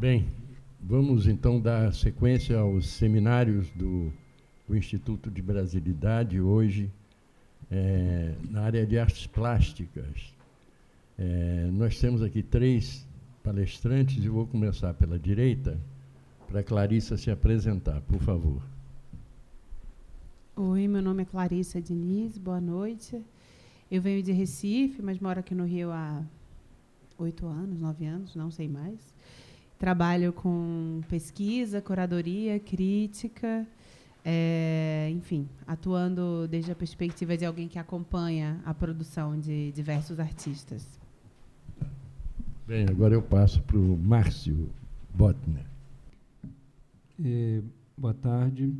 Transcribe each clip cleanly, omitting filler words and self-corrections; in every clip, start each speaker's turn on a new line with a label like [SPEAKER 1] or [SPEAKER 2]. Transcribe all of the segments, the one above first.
[SPEAKER 1] Bem, vamos então dar sequência aos seminários do Instituto de Brasilidade, hoje, na área de artes plásticas. Nós temos aqui 3 palestrantes e vou começar pela direita, para a Clarissa se apresentar, por favor.
[SPEAKER 2] Oi, meu nome é Clarissa Diniz, boa noite. Eu venho de Recife, mas moro aqui no Rio há 8 anos, 9 anos, não sei mais. Trabalho com pesquisa, curadoria, crítica, enfim, atuando desde a perspectiva de alguém que acompanha a produção de diversos artistas.
[SPEAKER 1] Bem, agora eu passo para o Márcio Botner.
[SPEAKER 3] Boa tarde.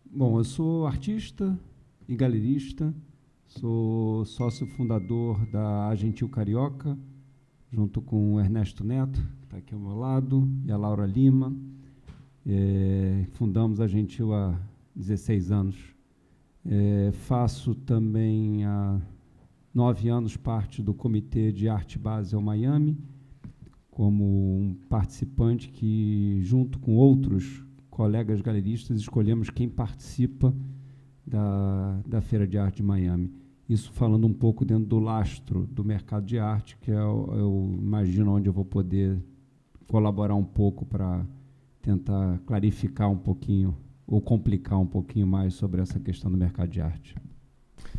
[SPEAKER 3] Bom, eu sou artista e galerista, sou sócio fundador da Gentil Carioca, junto com o Ernesto Neto, que está aqui ao meu lado, e a Laura Lima. Fundamos a Gentil há 16 anos. Faço também há 9 anos parte do Comitê de Arte Basel Miami, como um participante que, junto com outros colegas galeristas, escolhemos quem participa da Feira de Arte de Miami. Isso falando um pouco dentro do lastro do mercado de arte, que eu imagino onde eu vou poder colaborar um pouco para tentar clarificar um pouquinho ou complicar um pouquinho mais sobre essa questão do mercado de arte.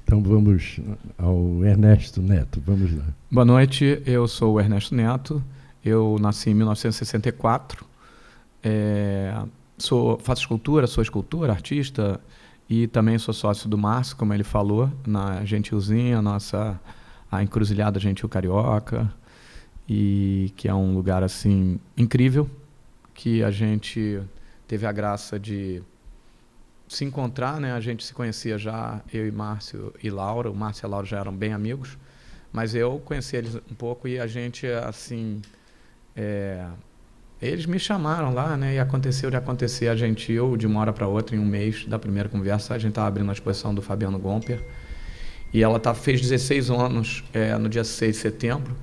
[SPEAKER 1] Então vamos ao Ernesto Neto, vamos lá.
[SPEAKER 4] Boa noite, eu sou o Ernesto Neto, eu nasci em 1964, faço escultura, sou escultor, artista, e também sou sócio do Márcio, como ele falou, na Gentilzinha, a Encruzilhada Gentil Carioca, e que é um lugar assim incrível, que a gente teve a graça de se encontrar, né? A gente se conhecia já, eu e Márcio e Laura. O Márcio e a Laura já eram bem amigos, mas eu conheci eles um pouco e a gente, assim, eles me chamaram lá, né? E aconteceu de acontecer a Gentil, de uma hora para outra, em um mês da primeira conversa, a gente estava abrindo a exposição do Fabiano Gomper, e ela fez 16 anos no dia 6 de setembro,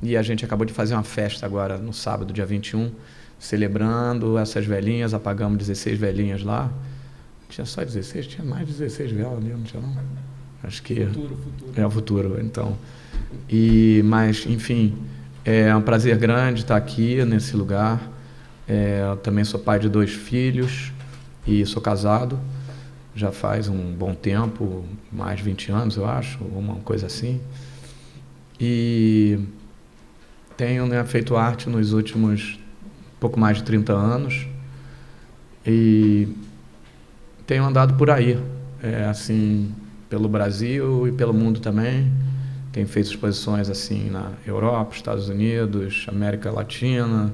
[SPEAKER 4] e a gente acabou de fazer uma festa agora, no sábado, dia 21, celebrando essas velhinhas, apagamos 16 velhinhas lá. Tinha só 16? Tinha mais de 16 velas ali, não tinha não? Acho que... Futuro. É o futuro, então. Mas, enfim, é um prazer grande estar aqui nesse lugar. Eu também sou pai de 2 filhos e sou casado. Já faz um bom tempo, mais de 20 anos, eu acho, uma coisa assim. E tenho, né, feito arte nos últimos pouco mais de 30 anos. E tenho andado por aí, assim, pelo Brasil e pelo mundo também. Tenho feito exposições assim na Europa, Estados Unidos, América Latina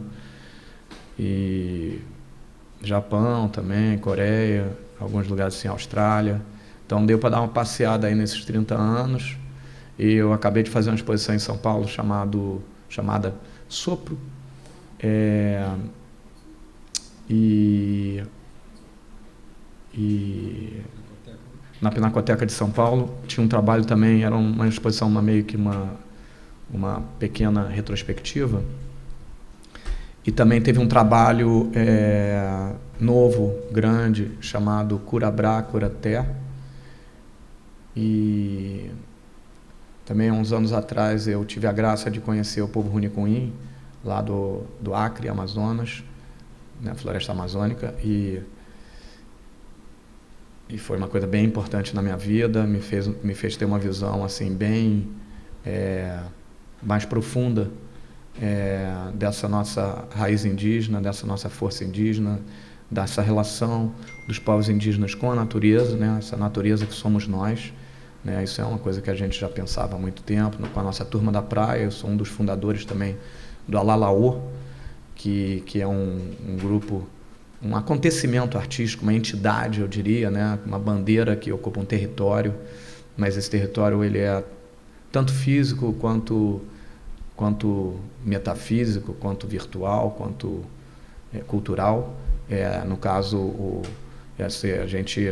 [SPEAKER 4] e Japão também, Coreia, alguns lugares assim, Austrália. Então deu para dar uma passeada aí nesses 30 anos. E eu acabei de fazer uma exposição em São Paulo chamada Sopro. Na Pinacoteca de São Paulo tinha um trabalho também, era uma exposição, meio que uma pequena retrospectiva, e também teve um trabalho novo, grande, chamado Curabrá, Curaté, e também há uns anos atrás eu tive a graça de conhecer o povo Runicuim, lá do Acre, Amazonas, na floresta amazônica, e foi uma coisa bem importante na minha vida, me fez ter uma visão assim bem mais profunda dessa nossa raiz indígena, dessa nossa força indígena, dessa relação dos povos indígenas com a natureza, né? Essa natureza que somos nós, né? Isso é uma coisa que a gente já pensava há muito tempo, com a nossa turma da praia. Eu sou um dos fundadores também do Alalaô, que é um grupo, um acontecimento artístico, uma entidade, eu diria, né? Uma bandeira que ocupa um território, mas esse território ele é tanto físico quanto metafísico, quanto virtual, quanto cultural. No caso, a gente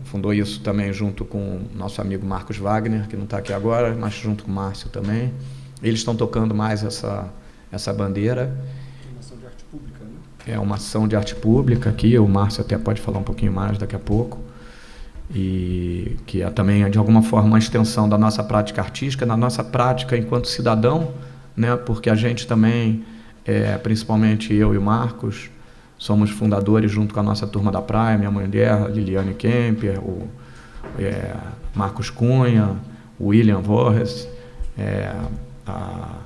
[SPEAKER 4] fundou isso também junto com o nosso amigo Marcos Wagner, que não está aqui agora, mas junto com o Márcio também. Eles estão tocando mais essa bandeira.
[SPEAKER 3] Uma ação de arte pública, né?
[SPEAKER 4] É uma ação de arte pública aqui, o Márcio até pode falar um pouquinho mais daqui a pouco, e que é também, de alguma forma, uma extensão da nossa prática artística, da nossa prática enquanto cidadão, né? Porque a gente também, principalmente eu e o Marcos, somos fundadores junto com a nossa turma da praia, minha mulher, Liliane Kemper, o Marcos Cunha, o William Vorres, a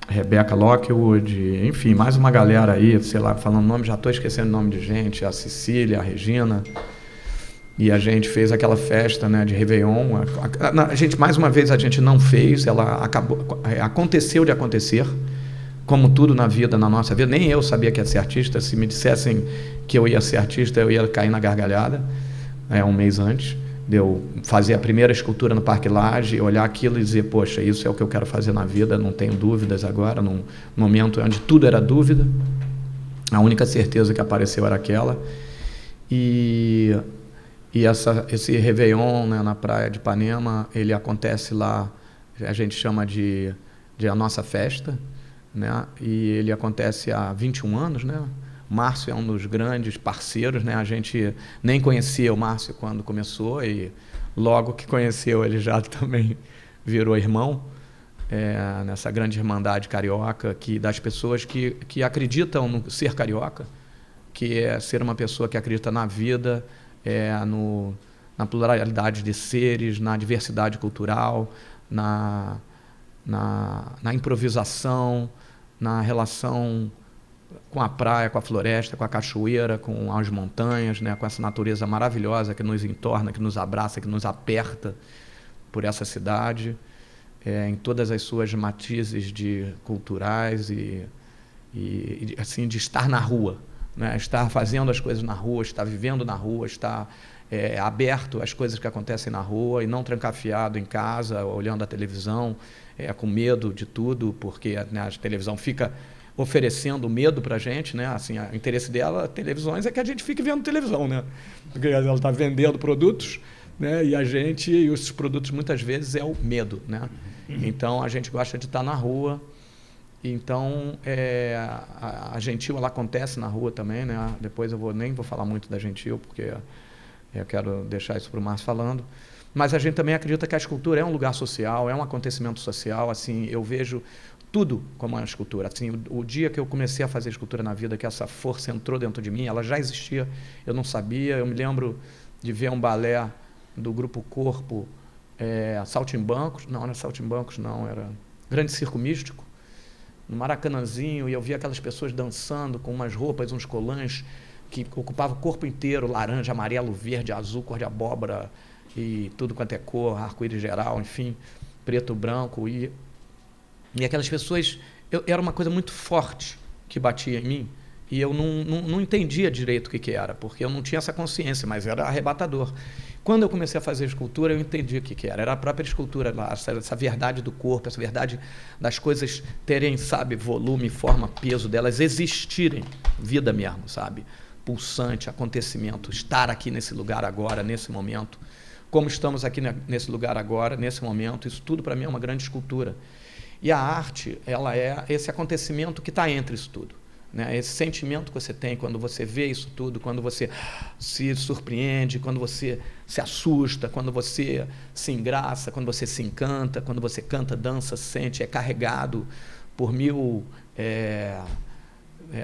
[SPEAKER 4] Rebeca Lockwood, enfim, mais uma galera aí, sei lá, falando nome, já estou esquecendo o nome de gente, a Cecília, a Regina, e a gente fez aquela festa, né, de Réveillon. A gente, mais uma vez, a gente não fez, ela aconteceu de acontecer, como tudo na vida, na nossa vida. Nem eu sabia que ia ser artista. Se me dissessem que eu ia ser artista, eu ia cair na gargalhada, um mês antes de eu fazer a primeira escultura no Parque Lage, olhar aquilo e dizer, poxa, isso é o que eu quero fazer na vida, não tenho dúvidas agora, num momento onde tudo era dúvida, a única certeza que apareceu era aquela. E esse Réveillon, né, na praia de Ipanema, ele acontece lá, a gente chama de a nossa festa, né, e ele acontece há 21 anos, né? Márcio é um dos grandes parceiros, né? A gente nem conhecia o Márcio quando começou, e logo que conheceu ele já também virou irmão, nessa grande irmandade carioca, das pessoas que acreditam no ser carioca, que é ser uma pessoa que acredita na vida, na pluralidade de seres, na diversidade cultural, na improvisação, na relação com a praia, com a floresta, com a cachoeira, com as montanhas, né, com essa natureza maravilhosa que nos entorna, que nos abraça, que nos aperta por essa cidade, em todas as suas matizes culturais e assim, de estar na rua, né, estar fazendo as coisas na rua, estar vivendo na rua, estar aberto às coisas que acontecem na rua e não trancafiado em casa, olhando a televisão, com medo de tudo, porque, né, a televisão fica oferecendo medo para a gente, né? Assim, o interesse dela, televisões, é que a gente fique vendo televisão, né? Porque ela está vendendo produtos, né? E os produtos muitas vezes é o medo, né? Então a gente gosta de estar na rua. Então a Gentil, ela acontece na rua também, né? Depois nem vou falar muito da Gentil, porque eu quero deixar isso para o Márcio falando. Mas a gente também acredita que a escultura é um lugar social, é um acontecimento social. Assim, eu vejo tudo como uma escultura. Assim, o dia que eu comecei a fazer escultura na vida, que essa força entrou dentro de mim, ela já existia, eu não sabia. Eu me lembro de ver um balé do Grupo Corpo, Saltimbancos, não era Saltimbancos, não, era Grande Circo Místico, no Maracanãzinho, e eu via aquelas pessoas dançando com umas roupas, uns colãs que ocupavam o corpo inteiro, laranja, amarelo, verde, azul, cor de abóbora, e tudo quanto é cor, arco-íris geral, enfim, preto, branco, e aquelas pessoas, era uma coisa muito forte que batia em mim, e eu não entendia direito o que era, porque eu não tinha essa consciência, mas era arrebatador. Quando eu comecei a fazer escultura, eu entendi o que era. Era a própria escultura, essa verdade do corpo, essa verdade das coisas terem, sabe, volume, forma, peso, delas existirem, vida mesmo, sabe? Pulsante, acontecimento, estar aqui nesse lugar agora, nesse momento. Como estamos aqui nesse lugar agora, nesse momento, isso tudo para mim é uma grande escultura. E a arte, ela é esse acontecimento que está entre isso tudo, né? Esse sentimento que você tem quando você vê isso tudo, quando você se surpreende, quando você se assusta, quando você se engraça, quando você se encanta, quando você canta, dança, sente, é carregado por mil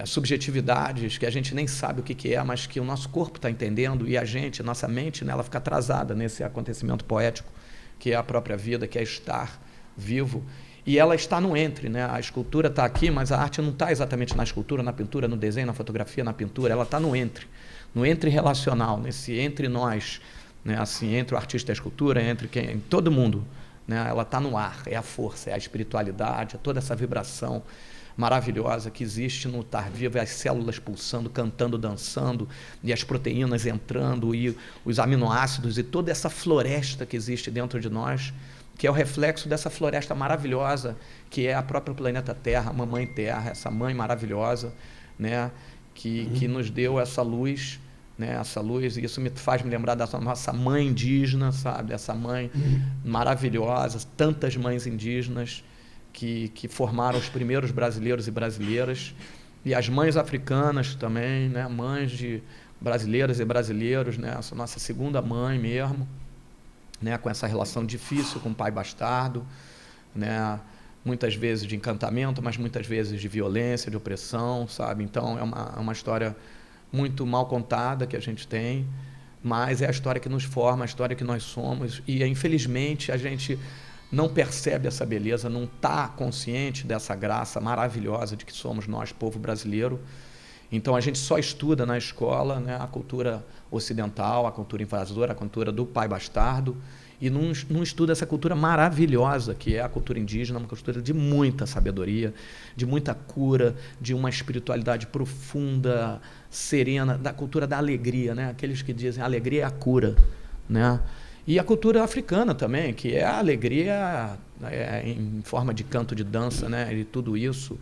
[SPEAKER 4] subjetividades que a gente nem sabe o que é, mas que o nosso corpo está entendendo, e a nossa mente, né, ela fica atrasada nesse acontecimento poético que é a própria vida, que é estar vivo. E ela está no entre, né? A escultura está aqui, mas a arte não está exatamente na escultura, na pintura, no desenho, na fotografia, na pintura. Ela está no entre relacional, nesse entre nós, né? Assim, entre o artista e a escultura, entre todo mundo, né? Ela está no ar, é a força, é a espiritualidade, é toda essa vibração maravilhosa que existe no estar vivo, as células pulsando, cantando, dançando, e as proteínas entrando, e os aminoácidos, e toda essa floresta que existe dentro de nós, que é o reflexo dessa floresta maravilhosa, que é a própria planeta Terra, a Mamãe Terra, essa mãe maravilhosa, né, que nos deu essa luz, né, essa luz, e isso me faz me lembrar da nossa mãe indígena, sabe, essa mãe maravilhosa, tantas mães indígenas que formaram os primeiros brasileiros e brasileiras, e as mães africanas também, né, mães de brasileiras e brasileiros, né, essa nossa segunda mãe mesmo, né, com essa relação difícil com o pai bastardo, né, muitas vezes de encantamento, mas muitas vezes de violência, de opressão, sabe? Então é uma história muito mal contada que a gente tem, mas é a história que nos forma, a história que nós somos, e infelizmente a gente não percebe essa beleza, não está consciente dessa graça maravilhosa de que somos nós, povo brasileiro. Então a gente só estuda na escola, né, a cultura ocidental, a cultura invasora, a cultura do pai bastardo, e não estuda essa cultura maravilhosa que é a cultura indígena, uma cultura de muita sabedoria, de muita cura, de uma espiritualidade profunda, serena, da cultura da alegria, né? Aqueles que dizem a alegria é a cura, né? E a cultura africana também, que é a alegria em forma de canto, de dança, né? E tudo isso,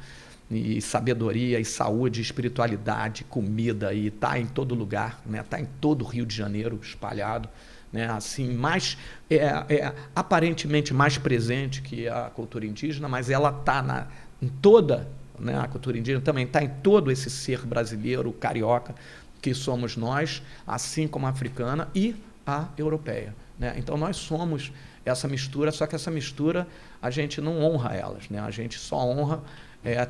[SPEAKER 4] e sabedoria, e saúde, espiritualidade, comida, e está em todo lugar, né? Está em todo o Rio de Janeiro espalhado, né, assim, mais aparentemente mais presente que a cultura indígena, mas ela está em toda, né, a cultura indígena também está em todo esse ser brasileiro, carioca, que somos nós, assim como a africana e a europeia, né? Então nós somos essa mistura, só que essa mistura a gente não honra elas, né? A gente só honra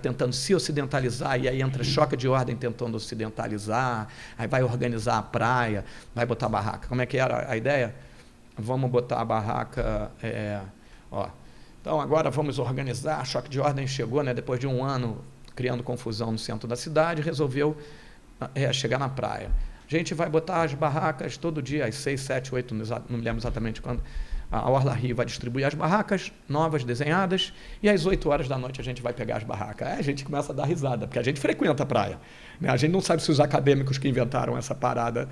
[SPEAKER 4] tentando se ocidentalizar, e aí entra choque de ordem tentando ocidentalizar, aí vai organizar a praia, vai botar barraca. Como é que era a ideia? Vamos botar a barraca, então agora vamos organizar, choque de ordem chegou, né, depois de um ano criando confusão no centro da cidade, resolveu chegar na praia. A gente vai botar as barracas todo dia, às 6, 7, 8, não me lembro exatamente quando, a Orla Rio vai distribuir as barracas novas, desenhadas, e às 8 horas da noite a gente vai pegar as barracas. Aí a gente começa a dar risada, porque a gente frequenta a praia, né? A gente não sabe se os acadêmicos que inventaram essa parada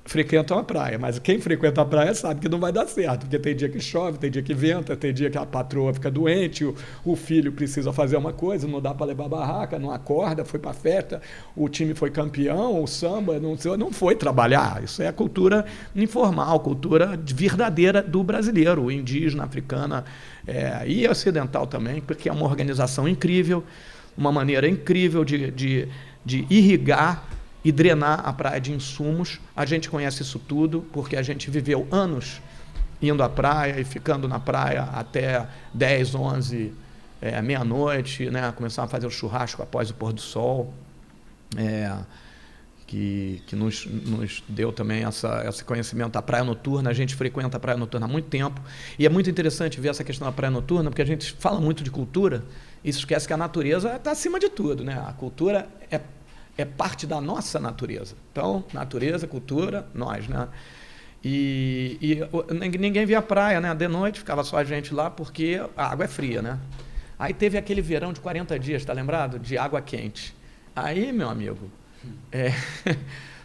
[SPEAKER 4] frequentam a praia, mas quem frequenta a praia sabe que não vai dar certo, porque tem dia que chove, tem dia que venta, tem dia que a patroa fica doente, o filho precisa fazer uma coisa, não dá para levar a barraca, não acorda, foi para a festa, o time foi campeão, o samba não foi trabalhar. Isso é a cultura informal, cultura verdadeira do brasileiro, indígena, africana e ocidental também, porque é uma organização incrível, uma maneira incrível de irrigar e drenar a praia de insumos. A gente conhece isso tudo, porque a gente viveu anos indo à praia e ficando na praia até 10, 11, meia-noite, né? Começamos a fazer o churrasco após o pôr do sol, que nos deu também esse conhecimento da praia noturna. A gente frequenta a praia noturna há muito tempo, e é muito interessante ver essa questão da praia noturna, porque a gente fala muito de cultura e esquece que a natureza está acima de tudo, né? A cultura é parte da nossa natureza. Então, natureza, cultura, nós, né? E ninguém via a praia, né? De noite ficava só a gente lá, porque a água é fria, né? Aí teve aquele verão de 40 dias, tá lembrado? De água quente. Aí, meu amigo,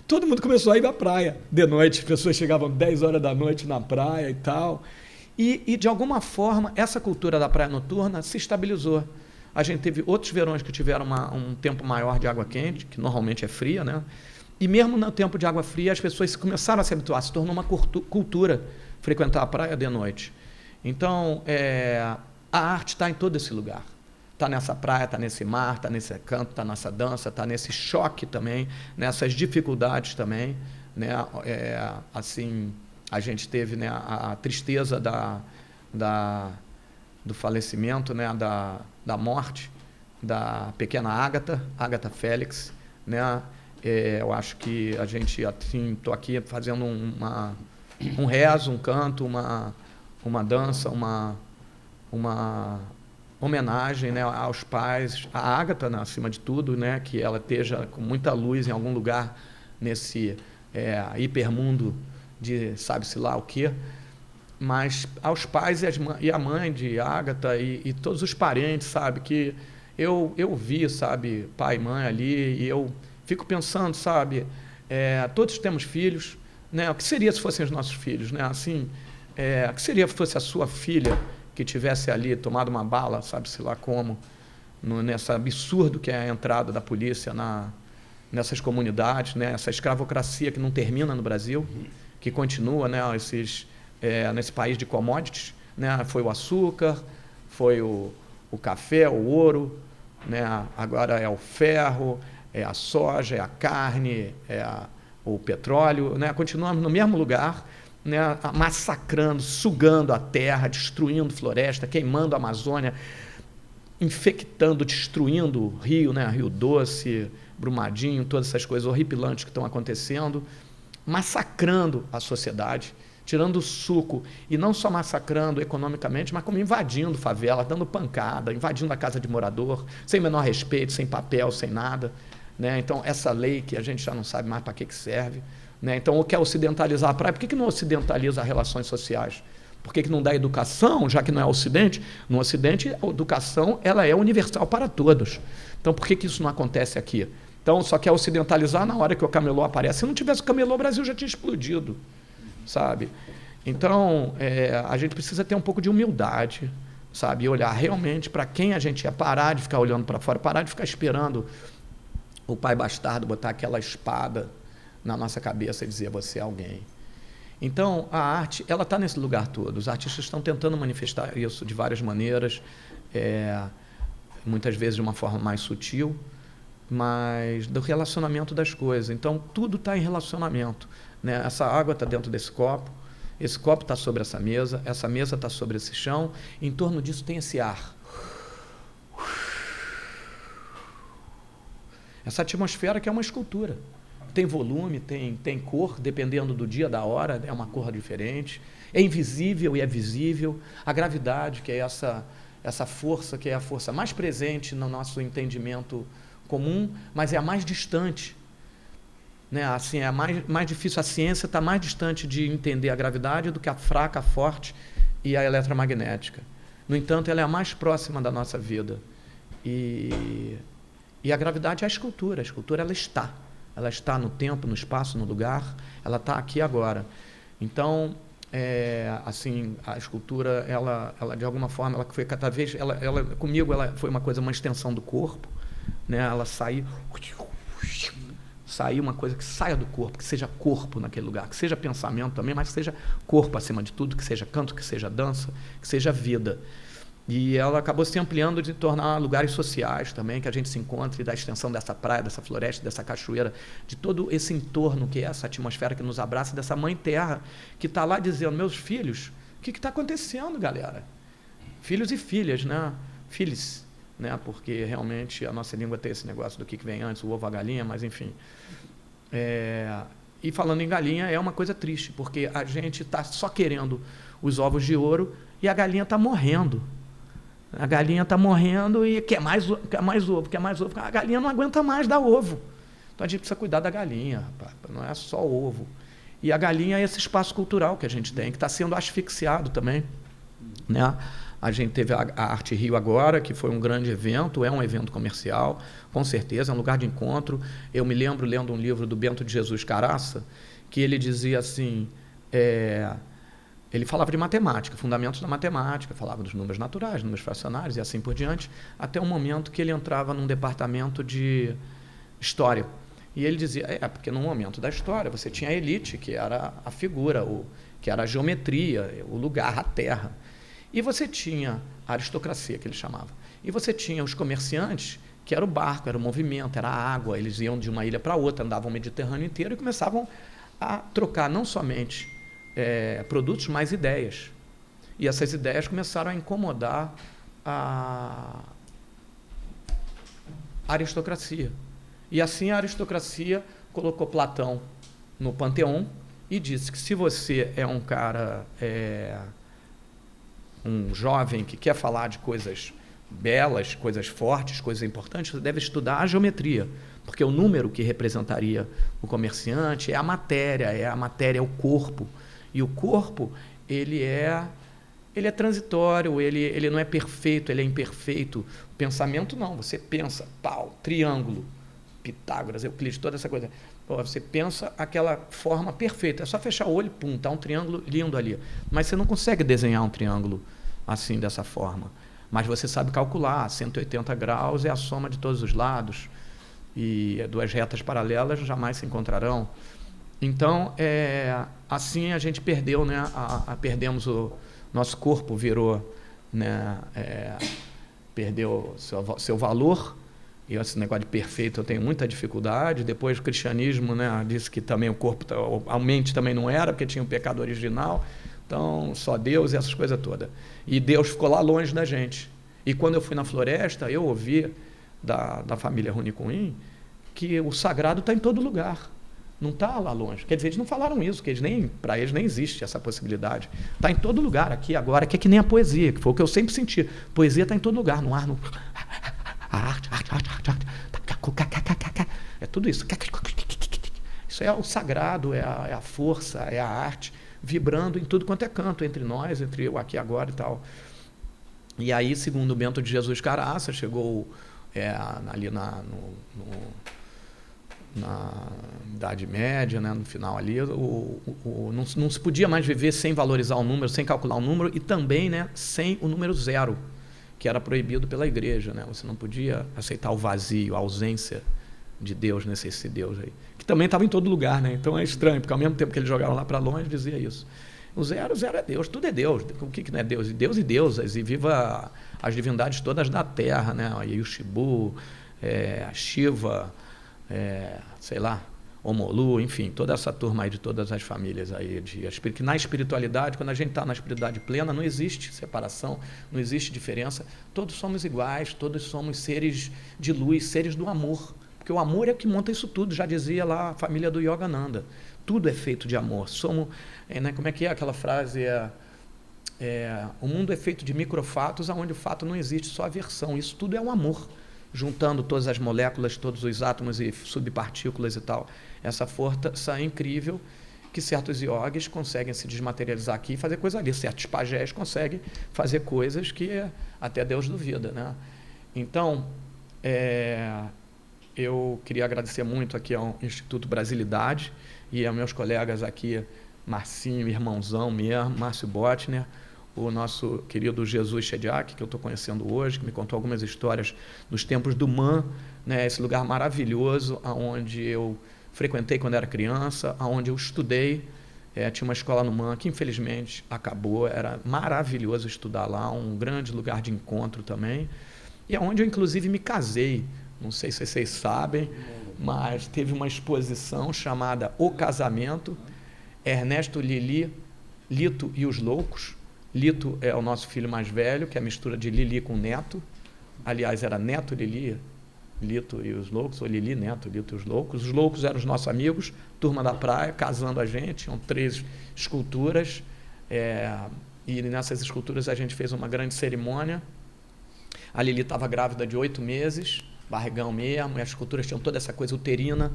[SPEAKER 4] todo mundo começou a ir à praia de noite. As pessoas chegavam 10 horas da noite na praia e tal. E de alguma forma, essa cultura da praia noturna se estabilizou. A gente teve outros verões que tiveram um tempo maior de água quente, que normalmente é fria, né? E mesmo no tempo de água fria, as pessoas começaram a se habituar, se tornou uma cultura frequentar a praia de noite. Então, a arte está em todo esse lugar. Está nessa praia, está nesse mar, está nesse canto, está nessa dança, está nesse choque também, nessas dificuldades também, né? Assim, a gente teve, né, a tristeza do falecimento, né, da morte da pequena Ágata Félix, né? Eu acho que a gente, assim, estou aqui fazendo um rezo, um canto, uma dança, uma homenagem, né, aos pais, a Ágata, né, acima de tudo, né, que ela esteja com muita luz em algum lugar nesse hipermundo de sabe-se lá o quê. Mas aos pais e a mãe de Ágata e todos os parentes, sabe, que eu vi, sabe, pai e mãe ali, e eu fico pensando, sabe, todos temos filhos, né? O que seria se fossem os nossos filhos, né? Assim, o que seria se fosse a sua filha que tivesse ali tomado uma bala, sabe-se lá como, nessa absurdo que é a entrada da polícia nessas comunidades, né? Essa escravocracia que não termina no Brasil, que continua, né? Nesse país de commodities, né? Foi o açúcar, foi o café, o ouro, né? Agora é o ferro, é a soja, é a carne, o petróleo, né? Continuamos no mesmo lugar, né? Massacrando, sugando a terra, destruindo floresta, queimando a Amazônia, infectando, destruindo o rio, né? Rio Doce, Brumadinho, todas essas coisas horripilantes que estão acontecendo, massacrando a sociedade, tirando o suco, e não só massacrando economicamente, mas como invadindo favela, dando pancada, invadindo a casa de morador, sem menor respeito, sem papel, sem nada, né? Então, essa lei que a gente já não sabe mais para que serve, né? Então, o que é ocidentalizar a praia? Por que não ocidentaliza as relações sociais? Por que não dá educação, já que não é Ocidente? No Ocidente, a educação ela é universal para todos. Então, por que isso não acontece aqui? Então, só quer ocidentalizar na hora que o camelô aparece. Se não tivesse o camelô, o Brasil já tinha explodido, sabe? Então, a gente precisa ter um pouco de humildade, sabe? E olhar realmente para quem a gente é, parar de ficar olhando para fora, parar de ficar esperando o pai bastardo botar aquela espada na nossa cabeça e dizer, você é alguém. Então, a arte, ela está nesse lugar todo. Os artistas estão tentando manifestar isso de várias maneiras, muitas vezes de uma forma mais sutil, mas do relacionamento das coisas. Então, tudo está em relacionamento, né? Essa água está dentro desse copo, esse copo está sobre essa mesa está sobre esse chão, e em torno disso tem esse ar. Essa atmosfera que é uma escultura. Tem volume, tem cor, dependendo do dia, da hora, é uma cor diferente. É invisível e é visível. A gravidade, que é essa força, que é a força mais presente no nosso entendimento comum, mas é a mais distante, né? Assim, é a mais difícil. A ciência está mais distante de entender a gravidade do que a fraca, a forte e a eletromagnética. No entanto, ela é a mais próxima da nossa vida. E a gravidade é a escultura. A escultura, ela está no tempo, no espaço, no lugar, ela está aqui agora. Então, assim, a escultura, ela de alguma forma, ela foi cada vez, comigo, ela foi uma extensão do corpo, né? Ela saiu uma coisa que saia do corpo, que seja corpo naquele lugar, que seja pensamento também, mas que seja corpo acima de tudo, que seja canto, que seja dança, que seja vida. E ela acabou se ampliando de tornar lugares sociais também, que a gente se encontre, da extensão dessa praia, dessa floresta, dessa cachoeira, de todo esse entorno que é essa atmosfera que nos abraça, dessa mãe terra que está lá dizendo, meus filhos, o que está acontecendo, galera? Filhos e filhas, né? Filhos, né? Porque realmente a nossa língua tem esse negócio do que vem antes, o ovo, a galinha, mas enfim. E falando em galinha, é uma coisa triste, porque a gente está só querendo os ovos de ouro e a galinha está morrendo. A galinha está morrendo e quer mais ovo. A galinha não aguenta mais dar ovo. Então a gente precisa cuidar da galinha, rapaz. Não é só ovo. E a galinha é esse espaço cultural que a gente tem, que está sendo asfixiado também, né? A gente teve a Arte Rio agora, que foi um grande evento, é um evento comercial, com certeza, é um lugar de encontro. Eu me lembro lendo um livro do Bento de Jesus Caraça, que ele dizia assim, ele falava de matemática, fundamentos da matemática, falava dos números naturais, números fracionários e assim por diante, até um momento que ele entrava num departamento de história. E ele dizia, porque no momento da história você tinha a elite, que era a figura, que era a geometria, o lugar, a terra. E você tinha a aristocracia, que ele chamava. E você tinha os comerciantes, que era o barco, era o movimento, era a água. Eles iam de uma ilha para outra, andavam o Mediterrâneo inteiro e começavam a trocar não somente produtos, mas ideias. E essas ideias começaram a incomodar a aristocracia. E assim a aristocracia colocou Platão no Panteão e disse que se você é um cara, um jovem que quer falar de coisas belas, coisas fortes, coisas importantes, você deve estudar a geometria, porque o número que representaria o comerciante é a matéria, é o corpo. E o corpo, ele é transitório, ele não é perfeito, ele é imperfeito. O pensamento não, você pensa, triângulo, Pitágoras, Euclides, toda essa coisa. Você pensa aquela forma perfeita, é só fechar o olho, pum, tá um triângulo lindo ali. Mas você não consegue desenhar um triângulo assim, dessa forma. Mas você sabe calcular, 180 graus é a soma de todos os lados. e duas retas paralelas jamais se encontrarão. Então, assim a gente perdeu, né? Perdemos o nosso corpo, virou, né? Perdeu seu valor. E esse negócio de perfeito eu tenho muita dificuldade. Depois o cristianismo, né, disse que também o corpo, a mente também não era, porque tinha o pecado original. Então, só Deus e essas coisas todas. E Deus ficou lá longe da gente. E quando eu fui na floresta, eu ouvi da família Runicuim que o sagrado está em todo lugar. Não está lá longe. Quer dizer, eles não falaram isso, que para eles nem existe essa possibilidade. Está em todo lugar, aqui, agora, que é que nem a poesia, que foi o que eu sempre senti. Poesia está em todo lugar, no ar, no... A arte. É tudo isso. Isso é o sagrado, é a força, é a arte, vibrando em tudo quanto é canto, entre nós, entre eu aqui agora e tal. E aí, segundo Bento de Jesus Caraça, chegou ali na Idade Média, né, no final ali, não se podia mais viver sem valorizar o número, sem calcular o número e também, né, sem o número zero, que era proibido pela igreja, né? Você não podia aceitar o vazio, a ausência de Deus nesse Deus aí, que também estava em todo lugar, né? Então é estranho, porque ao mesmo tempo que eles jogaram lá para longe, dizia isso. O zero é Deus, tudo é Deus. O que não é Deus? Deus e deusas, e viva as divindades todas da terra, né? A Yushibu, a Shiva, sei lá, Omolu, enfim, toda essa turma aí de todas as famílias aí, que na espiritualidade, quando a gente está na espiritualidade plena, não existe separação, não existe diferença, todos somos iguais, todos somos seres de luz, seres do amor, porque o amor é que monta isso tudo, já dizia lá a família do Yogananda, tudo é feito de amor, somos, né, como é que é aquela frase, o mundo é feito de microfatos, onde o fato não existe, só aversão, isso tudo é um amor, juntando todas as moléculas, todos os átomos e subpartículas e tal. Essa força é incrível que certos yogis conseguem se desmaterializar aqui e fazer coisa ali. Certos pajés conseguem fazer coisas que até Deus duvida, né? Então, eu queria agradecer muito aqui ao Instituto Brasilidade e aos meus colegas aqui, Marcinho, irmãozão mesmo, Márcio Botner, o nosso querido Jesus Shediak, que eu estou conhecendo hoje, que me contou algumas histórias dos tempos do MAN, né, esse lugar maravilhoso, onde eu frequentei quando era criança, onde eu estudei, tinha uma escola no MAN, que infelizmente acabou, era maravilhoso estudar lá, um grande lugar de encontro também, e onde eu inclusive me casei, não sei se vocês sabem, mas teve uma exposição chamada O Casamento, Ernesto Lito e os Loucos. Lito é o nosso filho mais velho, que é a mistura de Lili com Neto. Aliás, era Neto Lili, Lito e os Loucos, ou Lili, Neto, Lito e os Loucos. Os Loucos eram os nossos amigos, turma da praia, casando a gente. Tinham 3 esculturas. E nessas esculturas a gente fez uma grande cerimônia. A Lili estava grávida de 8 meses, barrigão mesmo, e as esculturas tinham toda essa coisa uterina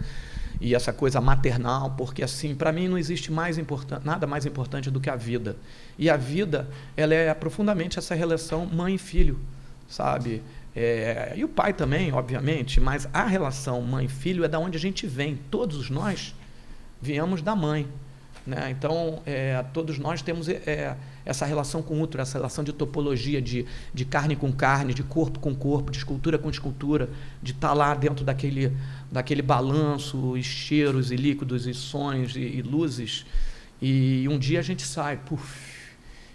[SPEAKER 4] e essa coisa maternal, porque assim, para mim não existe nada mais importante do que a vida. E a vida, ela é profundamente essa relação mãe e filho, sabe? E o pai também, obviamente, mas a relação mãe e filho é da onde a gente vem. Todos nós viemos da mãe, né? Então, todos nós temos essa relação com o útero, essa relação de topologia, de carne com carne, de corpo com corpo, de escultura com escultura, de estar lá dentro daquele balanço, e cheiros, e líquidos, e sons, e luzes, e um dia a gente sai,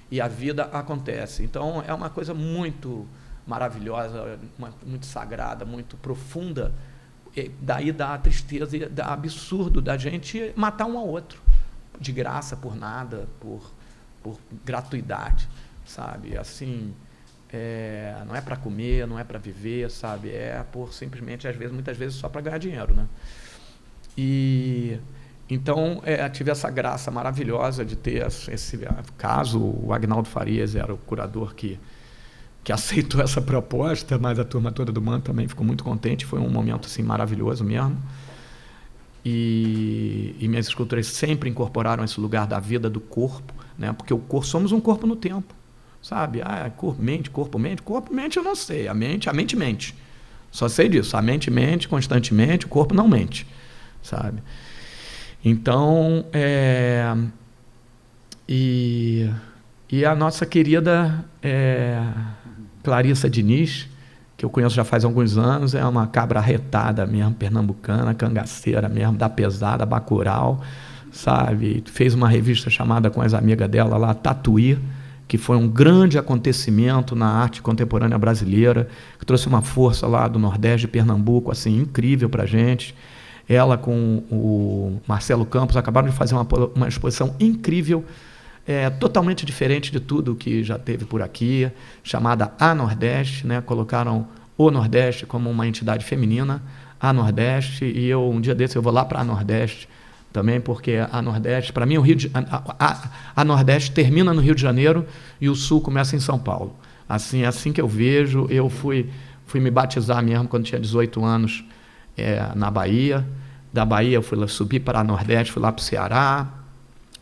[SPEAKER 4] e a vida acontece. Então, é uma coisa muito maravilhosa, muito sagrada, muito profunda, daí dá a tristeza e dá absurdo da gente matar um ao outro, de graça, por nada, por gratuidade, sabe? Assim, não é para comer, não é para viver, sabe? É por simplesmente, muitas vezes, só para ganhar dinheiro, né? E então tive essa graça maravilhosa de ter esse caso. O Agnaldo Farias era o curador que aceitou essa proposta, mas a turma toda do MAN também ficou muito contente. Foi um momento assim maravilhoso mesmo. E minhas esculturas sempre incorporaram esse lugar da vida, do corpo, né? Porque somos um corpo no tempo, sabe? Corpo, mente eu não sei, a mente mente, só sei disso, a mente mente constantemente, o corpo não mente, sabe? Então, e a nossa querida Clarissa Diniz, que eu conheço já faz alguns anos, é uma cabra arretada mesmo, pernambucana, cangaceira mesmo, da pesada, bacural, sabe? Fez uma revista chamada com as amigas dela lá, Tatuí, que foi um grande acontecimento na arte contemporânea brasileira, que trouxe uma força lá do Nordeste de Pernambuco, assim, incrível para a gente. Ela com o Marcelo Campos acabaram de fazer uma exposição incrível, totalmente diferente de tudo que já teve por aqui, chamada A Nordeste, né? Colocaram o Nordeste como uma entidade feminina, a Nordeste, e eu, um dia desse, eu vou lá para a Nordeste também, porque a Nordeste, para mim, a Nordeste termina no Rio de Janeiro e o Sul começa em São Paulo. Assim que eu vejo, eu fui me batizar mesmo quando tinha 18 anos na Bahia. Da Bahia eu subi para a Nordeste, fui lá para o Ceará,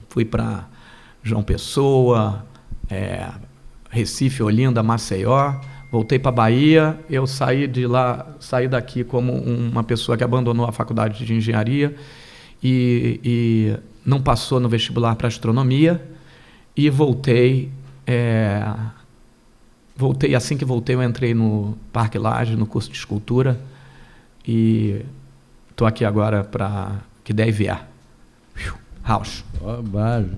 [SPEAKER 4] fui para João Pessoa, Recife, Olinda, Maceió, voltei para a Bahia, eu saí daqui como uma pessoa que abandonou a faculdade de engenharia e não passou no vestibular para astronomia, e voltei, assim que voltei eu entrei no Parque Lage, no curso de escultura, e estou aqui agora para que der e vier. House.
[SPEAKER 1] Ó, base.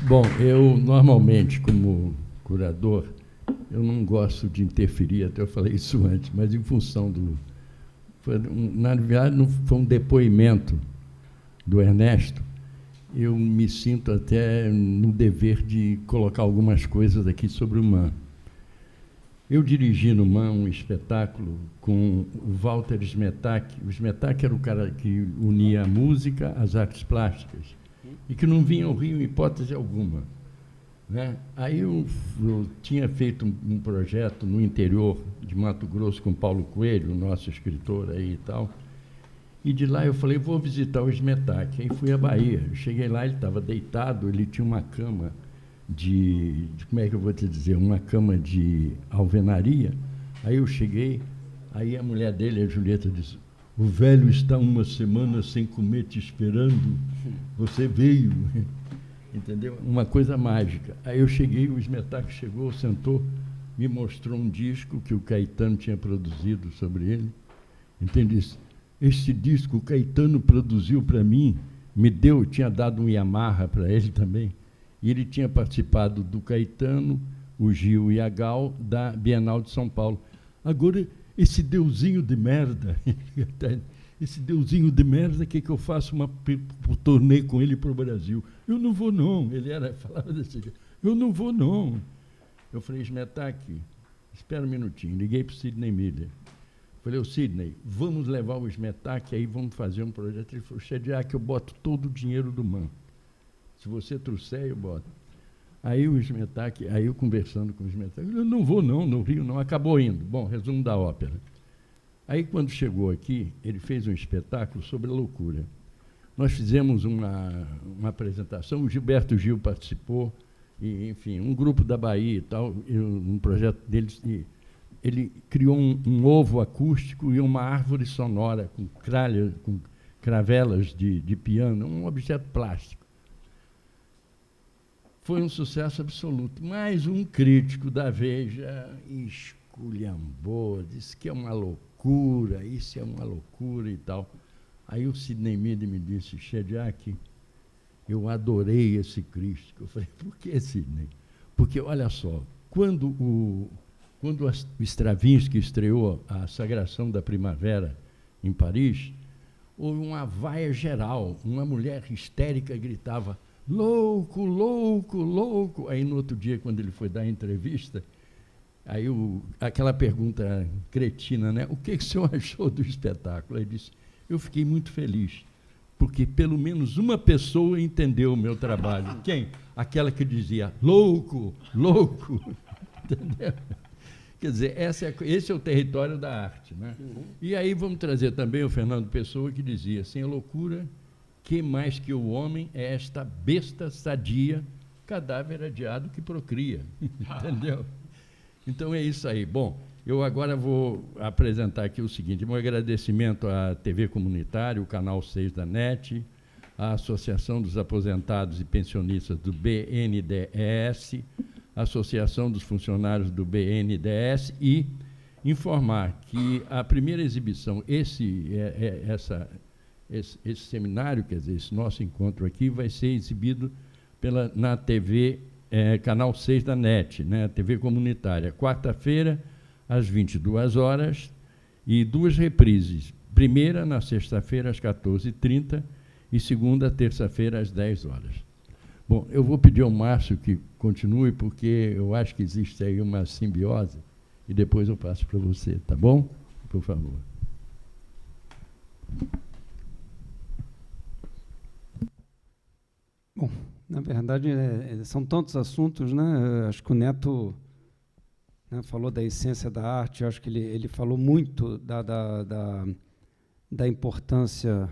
[SPEAKER 1] Bom, eu normalmente, como curador, eu não gosto de interferir, até eu falei isso antes, mas em função na verdade, não foi um depoimento do Ernesto, eu me sinto até no dever de colocar algumas coisas aqui sobre o MAM. Eu dirigi no MAM um espetáculo com o Walter Smetak. O Smetak era o cara que unia a música às artes plásticas e que não vinha ao Rio em hipótese alguma, né? Aí eu tinha feito um projeto no interior de Mato Grosso com Paulo Coelho, o nosso escritor aí e tal, e de lá eu falei, vou visitar o Smetak. Aí fui à Bahia. Eu cheguei lá, ele estava deitado, ele tinha uma cama como é que eu vou te dizer, uma cama de alvenaria. Aí eu cheguei, aí a mulher dele, a Julieta, disse, o velho está uma semana sem comer te esperando, você veio, entendeu? Uma coisa mágica. Aí eu cheguei, o Smetak chegou, sentou, me mostrou um disco que o Caetano tinha produzido sobre ele, entendeu? Esse disco o Caetano produziu para mim, tinha dado um Yamaha para ele também, e ele tinha participado do Caetano, o Gil e a Gal, da Bienal de São Paulo. Agora, esse deusinho de merda, esse deusinho de merda, que eu faço uma turnê com ele para o Brasil? Eu não vou, não. Ele falava desse jeito. Eu não vou, não. Eu falei, Smetak, espera um minutinho. Liguei para o Sidney Miller. Falei, Sidney, vamos levar o Smetak, aí vamos fazer um projeto. Ele falou, Shediac, eu boto todo o dinheiro do MAM. Se você trouxer, eu boto. Aí o Smetak, aí eu conversando com o Smetak, eu não vou não, no Rio não, acabou indo. Bom, resumo da ópera. Aí quando chegou aqui, ele fez um espetáculo sobre a loucura. Nós fizemos uma apresentação, o Gilberto Gil participou, e, enfim, um grupo da Bahia e tal, um projeto deles, ele criou um ovo acústico e uma árvore sonora com cravelas de piano, um objeto plástico. Foi um sucesso absoluto, mas um crítico da Veja esculhambou, disse que é uma loucura, isso é uma loucura e tal. Aí o Sidney Miller me disse, Shediac, eu adorei esse crítico. Eu falei, por que, Sidney? Porque, olha só, quando o Stravinsky estreou a Sagração da Primavera em Paris, houve uma vaia geral, uma mulher histérica gritava, louco, louco, louco. Aí, no outro dia, quando ele foi dar a entrevista, aí aquela pergunta cretina, né? O que o senhor achou do espetáculo? Ele disse, eu fiquei muito feliz, porque pelo menos uma pessoa entendeu o meu trabalho. Quem? Aquela que dizia, louco, louco. Entendeu? Quer dizer, esse é o território da arte, né? Uhum. E aí vamos trazer também o Fernando Pessoa, que dizia, sem a loucura, que mais que o homem é esta besta sadia, cadáver adiado que procria. Entendeu? Então é isso aí. Bom, eu agora vou apresentar aqui o seguinte, um agradecimento à TV Comunitária, o Canal 6 da NET, à Associação dos Aposentados e Pensionistas do BNDES, Associação dos Funcionários do BNDES, e informar que a primeira exibição, esse seminário, quer dizer, esse nosso encontro aqui, vai ser exibido na TV, Canal 6 da NET, né, TV comunitária, quarta-feira, às 22 horas, e 2 reprises. Primeira, na sexta-feira, às 14h30, e segunda, terça-feira, às 10 horas. Bom, eu vou pedir ao Márcio que continue, porque eu acho que existe aí uma simbiose, e depois eu passo para você, tá bom? Por favor.
[SPEAKER 3] Bom, na verdade, são tantos assuntos, né? Acho que o Neto, né, falou da essência da arte, acho que ele falou muito da importância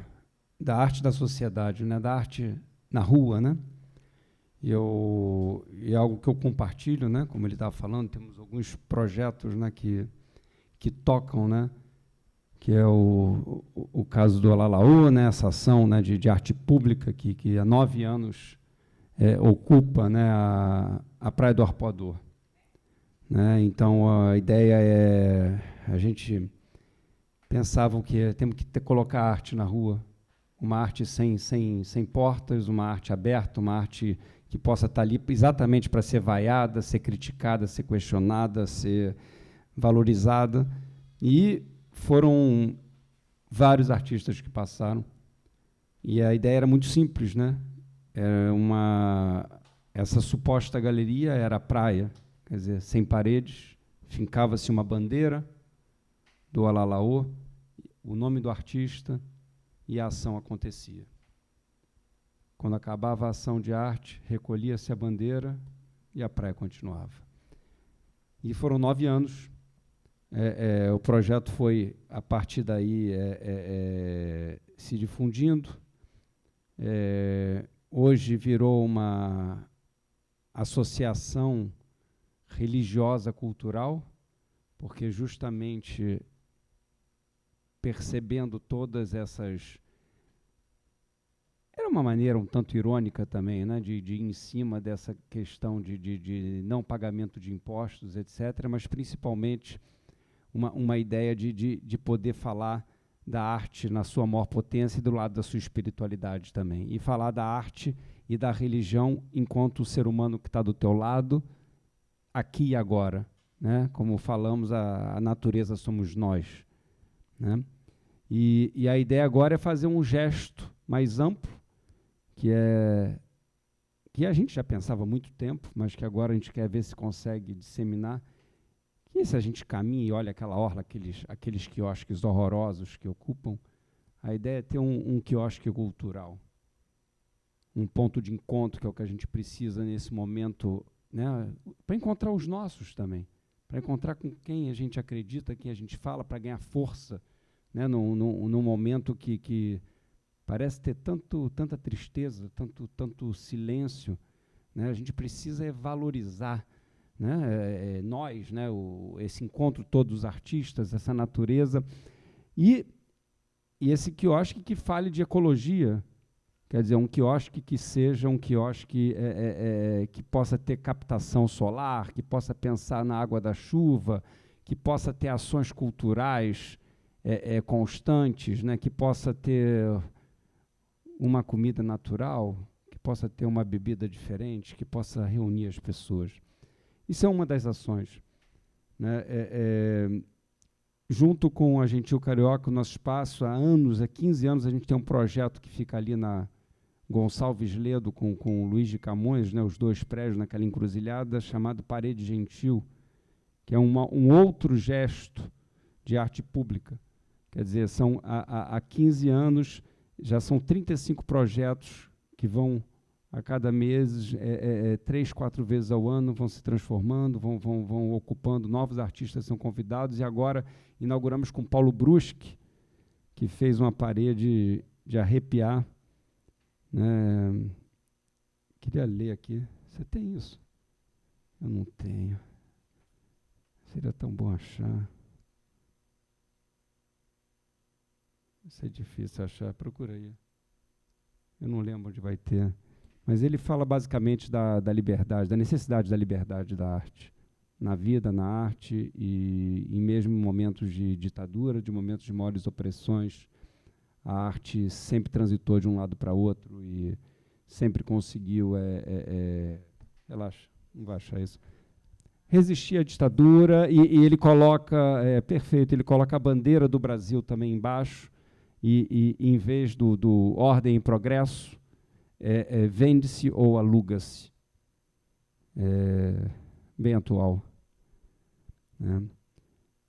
[SPEAKER 3] da arte da sociedade, né? Da arte na rua, né? E é algo que eu compartilho, né? Como ele estava falando, temos alguns projetos, né, que tocam, né? Que é o caso do Olalaô, né? Essa ação, né, de arte pública que há 9 anos ocupa, né, a Praia do Arpoador. Né? Então, a ideia é... A gente pensava que temos que colocar arte na rua, uma arte sem portas, uma arte aberta, uma arte que possa estar ali exatamente para ser vaiada, ser criticada, ser questionada, ser valorizada. E foram vários artistas que passaram. E a ideia era muito simples, né? Essa suposta galeria era a praia, quer dizer, sem paredes, fincava-se uma bandeira do Olalaô, o nome do artista, e a ação acontecia. Quando acabava a ação de arte, recolhia-se a bandeira e a praia continuava. E foram 9 anos. O projeto foi, a partir daí, se difundindo. Hoje virou uma associação religiosa cultural, porque justamente percebendo todas essas... Era uma maneira um tanto irônica também, né, de ir em cima dessa questão de não pagamento de impostos, etc., mas principalmente uma ideia de poder falar da arte na sua maior potência e do lado da sua espiritualidade também. E falar da arte e da religião enquanto o ser humano que está do teu lado, aqui e agora. Né? Como falamos, a natureza somos nós. Né? E a ideia agora é fazer um gesto mais amplo, que a gente já pensava há muito tempo, mas que agora a gente quer ver se consegue disseminar, que se a gente caminha e olha aquela orla, aqueles quiosques horrorosos que ocupam, a ideia é ter um quiosque cultural, um ponto de encontro, que é o que a gente precisa nesse momento, né, para encontrar os nossos também, para encontrar com quem a gente acredita, quem a gente fala, para ganhar força, né, num momento que parece ter tanta tristeza, tanto silêncio, né? A gente precisa valorizar, né? Nós, né? Esse encontro todos os artistas, essa natureza, e esse quiosque que fale de ecologia, quer dizer, um quiosque que seja um quiosque que possa ter captação solar, que possa pensar na água da chuva, que possa ter ações culturais constantes, né? Que possa ter uma comida natural, que possa ter uma bebida diferente, que possa reunir as pessoas. Isso é uma das ações. Né? Junto com a Gentil Carioca, o nosso espaço, há 15 anos, a gente tem um projeto que fica ali na Gonçalves Ledo com o Luiz de Camões, né, os 2 prédios naquela encruzilhada, chamado Parede Gentil, que é um outro gesto de arte pública. Quer dizer, há 15 anos... Já são 35 projetos que vão, a cada mês, 3, 4 vezes ao ano, vão se transformando, vão ocupando, novos artistas são convidados, e agora inauguramos com Paulo Bruschi, que fez uma parede de arrepiar. Né? Queria ler aqui. Você tem isso? Eu não tenho. Seria tão bom achar. Isso é difícil achar, procura aí. Eu não lembro onde vai ter. mas ele fala basicamente da liberdade, da necessidade da liberdade da arte, na vida, na arte, e mesmo em momentos de ditadura, de momentos de maiores opressões, a arte sempre transitou de um lado para outro e sempre conseguiu, relaxa, não vai achar isso, resistir à ditadura, e ele coloca, perfeito, ele coloca a bandeira do Brasil também embaixo, e em vez do ordem e progresso, vende-se ou aluga-se. Bem atual. Né?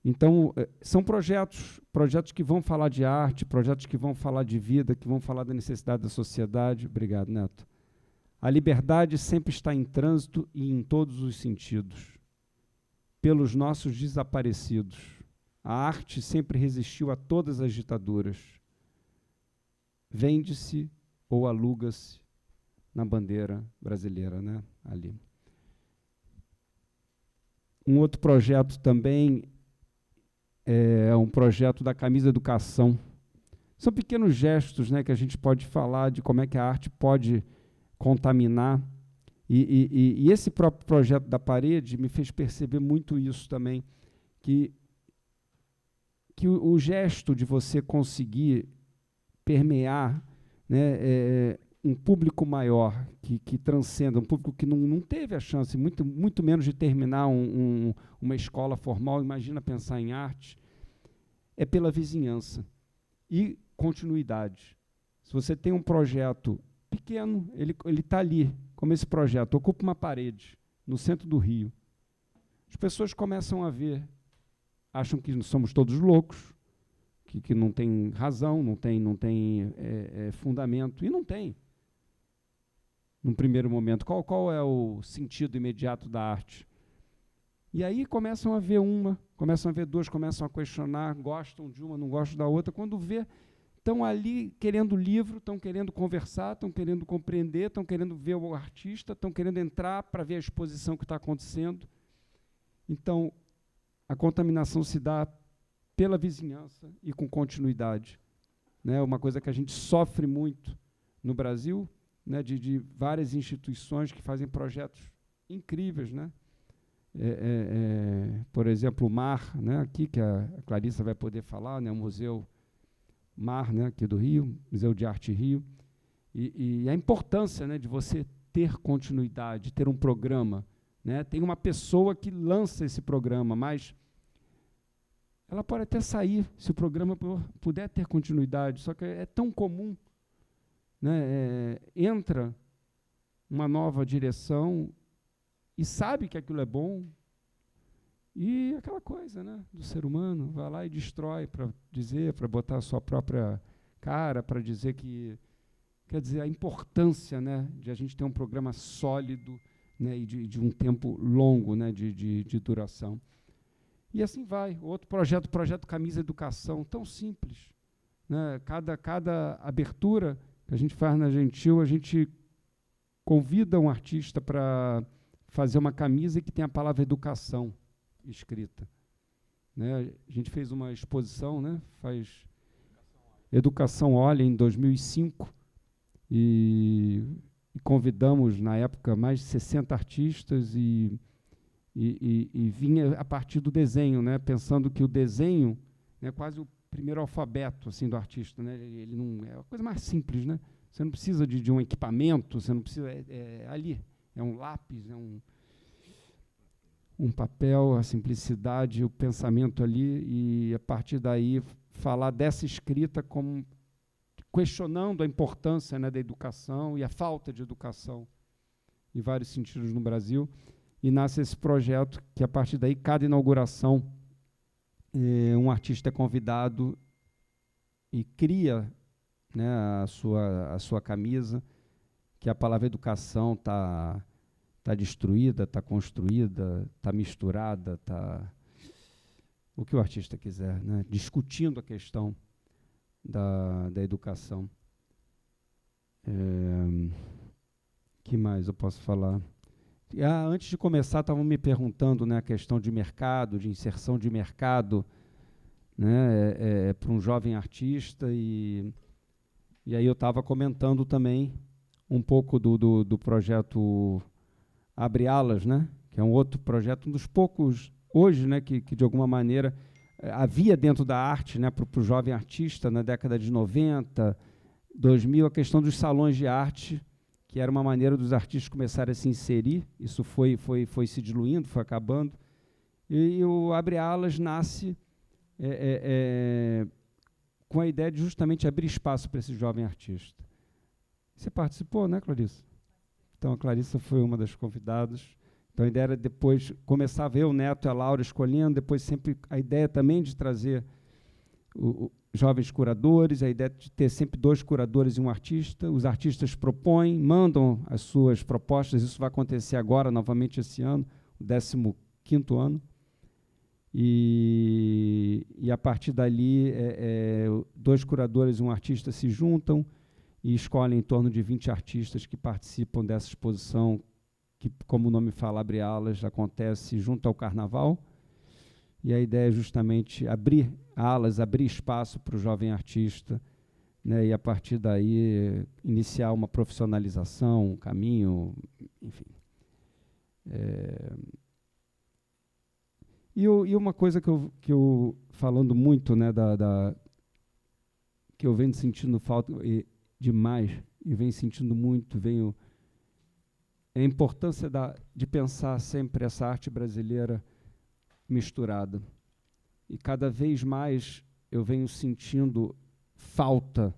[SPEAKER 3] Então, são projetos que vão falar de arte, projetos que vão falar de vida, que vão falar da necessidade da sociedade. Obrigado, Neto. A liberdade sempre está em trânsito e em todos os sentidos. Pelos nossos desaparecidos. A arte sempre resistiu a todas as ditaduras. Vende-se ou aluga-se na bandeira brasileira, né? Ali. Um outro projeto também é um projeto da Camisa Educação. São pequenos gestos, né, que a gente pode falar de como é que a arte pode contaminar. E esse próprio projeto da parede me fez perceber muito isso também, que o gesto de você conseguir permear, né, um público maior, que transcenda, um público que não teve a chance, muito menos de terminar uma escola formal, imagina pensar em arte, é pela vizinhança e continuidade. Se você tem um projeto pequeno, ele está ali, como esse projeto, ocupa uma parede no centro do Rio. As pessoas começam a ver, acham que somos todos loucos, que não tem razão, não tem fundamento, e não tem. Num primeiro momento, qual é o sentido imediato da arte? E aí começam a ver começam a ver duas, começam a questionar, gostam de uma, não gostam da outra. Quando vê, estão ali querendo livro, estão querendo conversar, estão querendo compreender, estão querendo ver o artista, estão querendo entrar para ver a exposição que está acontecendo. Então, a contaminação se dá pela vizinhança e com continuidade. Né? Uma coisa que a gente sofre muito no Brasil, né, de várias instituições que fazem projetos incríveis, né? Por exemplo, o MAR, né, aqui, que a Clarissa vai poder falar, né, o Museu MAR, né, aqui do Rio, Museu de Arte Rio, e a importância, né, de você ter continuidade, ter um programa. Né? Tem uma pessoa que lança esse programa, mas ela pode até sair, se o programa puder ter continuidade, só que é tão comum. Né, entra uma nova direção e sabe que aquilo é bom, e aquela coisa, né, do ser humano, vai lá e destrói para dizer, para botar a sua própria cara, para dizer que, quer dizer, a importância, né, de a gente ter um programa sólido, né, e de um tempo longo, né, de duração. E assim vai. Outro projeto, Camisa Educação, tão simples. Né, cada abertura que a gente faz na Gentil, a gente convida um artista para fazer uma camisa que tem a palavra educação escrita. Né? A gente fez uma exposição, né? Faz Educação Olha, em 2005, e convidamos, na época, mais de 60 artistas, e vinha a partir do desenho, né? Pensando que o desenho é quase o primeiro alfabeto assim, do artista, né? Ele não, é uma coisa mais simples, né? Você não precisa de um equipamento, você não precisa, ali, é um lápis, é um papel, a simplicidade, o pensamento ali, e a partir daí falar dessa escrita como questionando a importância, né, da educação e a falta de educação em vários sentidos no Brasil, e nasce esse projeto que, a partir daí, cada inauguração, um artista é convidado e cria, né, a sua camisa, que a palavra educação está destruída, está construída, está misturada, está o que o artista quiser, né, discutindo a questão da educação. Que mais eu posso falar? Antes de começar, estavam me perguntando, né, a questão de mercado, de inserção de mercado, né, para um jovem artista, e aí eu estava comentando também um pouco do projeto Abre Alas, né? Que é um outro projeto, um dos poucos hoje, né, que de alguma maneira havia dentro da arte, né, para o jovem artista, na década de 90, 2000, a questão dos salões de arte, que era uma maneira dos artistas começarem a se inserir. Isso foi se diluindo, foi acabando. E o Abre Alas nasce com a ideia de justamente abrir espaço para esse jovem artista. Você participou, né, Clarissa? Então, a Clarissa foi uma das convidadas. Então, a ideia era depois começar a ver o Neto e a Laura escolhendo, depois sempre a ideia também de trazer jovens curadores, a ideia de ter sempre 2 curadores e um artista. Os artistas propõem, mandam as suas propostas, isso vai acontecer agora, novamente esse ano, o 15º ano. E a partir dali, 2 curadores e um artista se juntam e escolhem em torno de 20 artistas que participam dessa exposição, que, como o nome fala, Abre Alas, acontece junto ao Carnaval. E a ideia é justamente abrir alas, abrir espaço para o jovem artista, né, e a partir daí iniciar uma profissionalização, um caminho, enfim. E uma coisa que eu falando muito, né, que eu venho sentindo falta demais, e venho sentindo muito, é a importância de pensar sempre essa arte brasileira misturada. E cada vez mais eu venho sentindo falta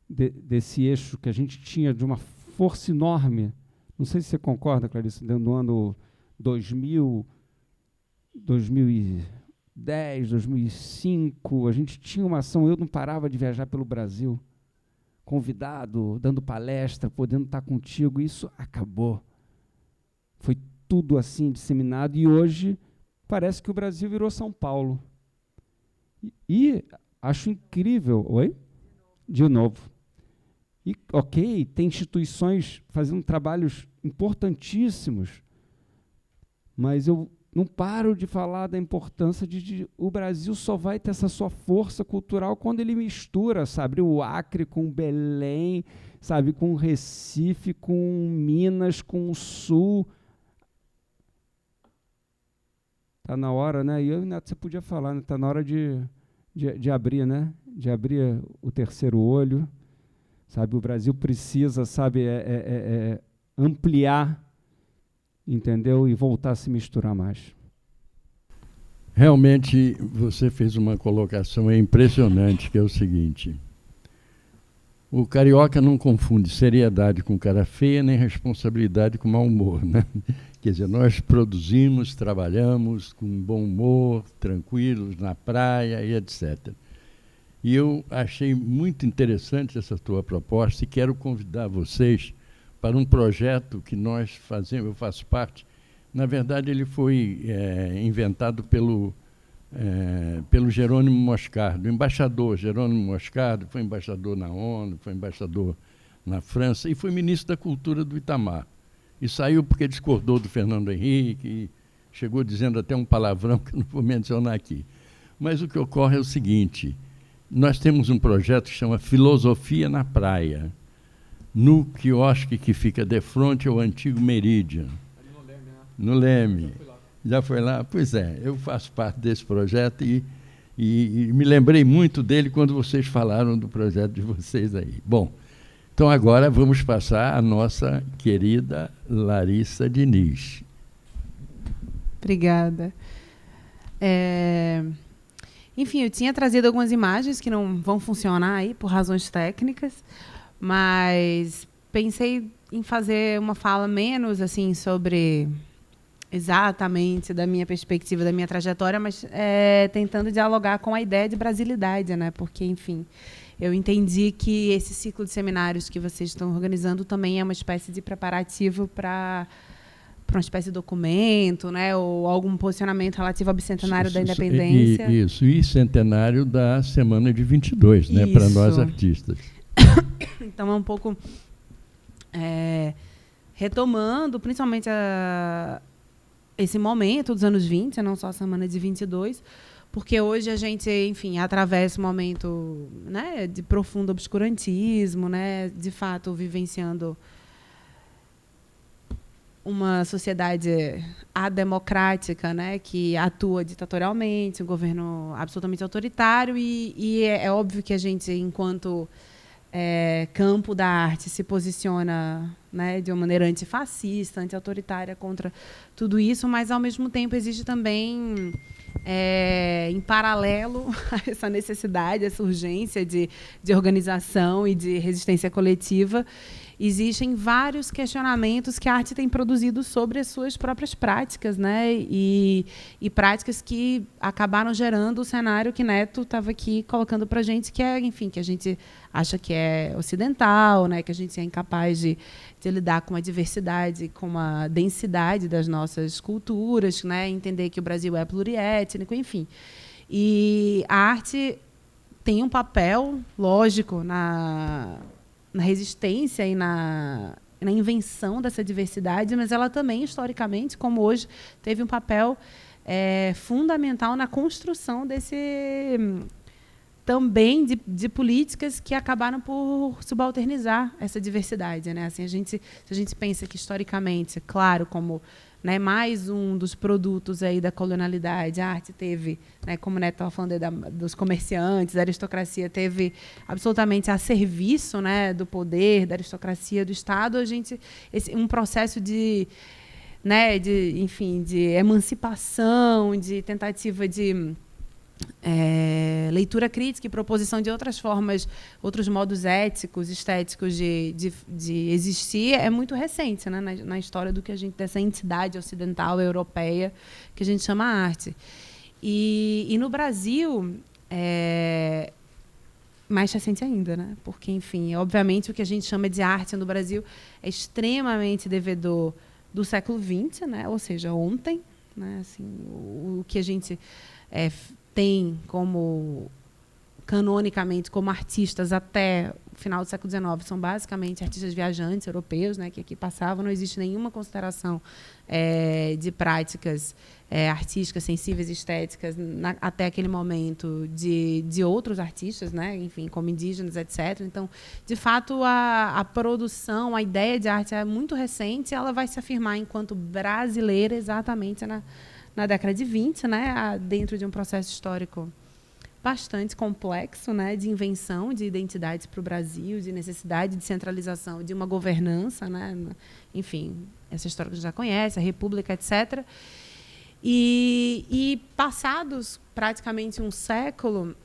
[SPEAKER 3] desse eixo que a gente tinha de uma força enorme. Não sei se você concorda, Clarissa, no ano 2000, 2010, 2005, a gente tinha uma ação, eu não parava de viajar pelo Brasil, convidado, dando palestra, podendo estar contigo, isso acabou. Foi tudo assim disseminado, e hoje parece que o Brasil virou São Paulo. E acho incrível... Oi? De novo. E, ok, tem instituições fazendo trabalhos importantíssimos, mas eu não paro de falar da importância de o Brasil só vai ter essa sua força cultural quando ele mistura, sabe, o Acre com Belém, sabe, com Recife, com Minas, com o Sul. Está na hora, né? E eu, Neto, você podia falar, né? Está na hora de abrir, né? De abrir o terceiro olho, sabe? O Brasil precisa, sabe, ampliar, entendeu? E voltar a se misturar mais.
[SPEAKER 1] Realmente, você fez uma colocação impressionante, que é o seguinte: o carioca não confunde seriedade com cara feia, nem responsabilidade com mau humor, né? Quer dizer, nós produzimos, trabalhamos com bom humor, tranquilos, na praia e etc. E eu achei muito interessante essa tua proposta e quero convidar vocês para um projeto que nós fazemos, eu faço parte. Na verdade, ele foi inventado pelo Jerônimo Moscardo, o embaixador Jerônimo Moscardo, foi embaixador na ONU, foi embaixador na França e foi ministro da Cultura do Itamar. E saiu porque discordou do Fernando Henrique, e chegou dizendo até um palavrão que eu não vou mencionar aqui. Mas o que ocorre é o seguinte: nós temos um projeto que chama Filosofia na Praia, no quiosque que fica de frente ao antigo Meridian. Ali no Leme, né? No Leme. Já foi lá? Pois é, eu faço parte desse projeto e me lembrei muito dele quando vocês falaram do projeto de vocês aí. Bom, então agora vamos passar a nossa querida Larissa Diniz.
[SPEAKER 2] Obrigada. Enfim, eu tinha trazido algumas imagens que não vão funcionar aí por razões técnicas, mas pensei em fazer uma fala menos assim sobre exatamente da minha perspectiva, da minha trajetória, mas tentando dialogar com a ideia de brasilidade, né? Porque, enfim, eu entendi que esse ciclo de seminários que vocês estão organizando também é uma espécie de preparativo para uma espécie de documento, né? Ou algum posicionamento relativo ao bicentenário da independência.
[SPEAKER 1] Isso, e centenário da Semana de 22, né? Para nós artistas.
[SPEAKER 2] Então, é um pouco retomando, principalmente esse momento dos anos 20, não só a Semana de 22, porque hoje a gente, enfim, atravessa um momento, né, de profundo obscurantismo, né, de fato vivenciando uma sociedade ademocrática, né, que atua ditatorialmente, um governo absolutamente autoritário, e é óbvio que a gente, enquanto campo da arte, se posiciona, né, de uma maneira antifascista, anti-autoritária contra tudo isso, mas, ao mesmo tempo, existe também, em paralelo a essa necessidade, essa urgência de organização e de resistência coletiva, existem vários questionamentos que a arte tem produzido sobre as suas próprias práticas, né? E práticas que acabaram gerando o cenário que Neto estava aqui colocando para a gente, que é, enfim, que a gente acha que é ocidental, né? Que a gente é incapaz de lidar com a diversidade, com a densidade das nossas culturas, né? Entender que o Brasil é pluriétnico, enfim. E a arte tem um papel, lógico, na resistência e na invenção dessa diversidade, mas ela também, historicamente, como hoje, teve um papel fundamental na construção também de políticas que acabaram por subalternizar essa diversidade, né? Assim, se a gente pensa que, historicamente, claro, como, né, mais um dos produtos aí da colonialidade, a arte teve, né, como o Neto estava falando dos comerciantes, da aristocracia, teve absolutamente a serviço, né, do poder, da aristocracia, do Estado, um processo né, enfim, de emancipação, de tentativa de leitura crítica e proposição de outras formas, outros modos éticos, estéticos de existir, é muito recente, né, na história dessa entidade ocidental, europeia, que a gente chama arte. E no Brasil, mais recente ainda, né? Porque, enfim, obviamente, o que a gente chama de arte no Brasil é extremamente devedor do século XX, né? Ou seja, ontem, né? Assim, o que a gente tem como, canonicamente, como artistas até o final do século XIX, são basicamente artistas viajantes europeus, né, que aqui passavam. Não existe nenhuma consideração de práticas artísticas, sensíveis, estéticas, até aquele momento, de outros artistas, né, enfim, como indígenas, etc. Então, de fato, a produção, a ideia de arte é muito recente, e ela vai se afirmar enquanto brasileira exatamente na década de 20, né, dentro de um processo histórico bastante complexo, né, de invenção de identidades para o Brasil, de necessidade de centralização de uma governança, né, enfim, essa história que a gente já conhece, a República, etc. E passados praticamente um século,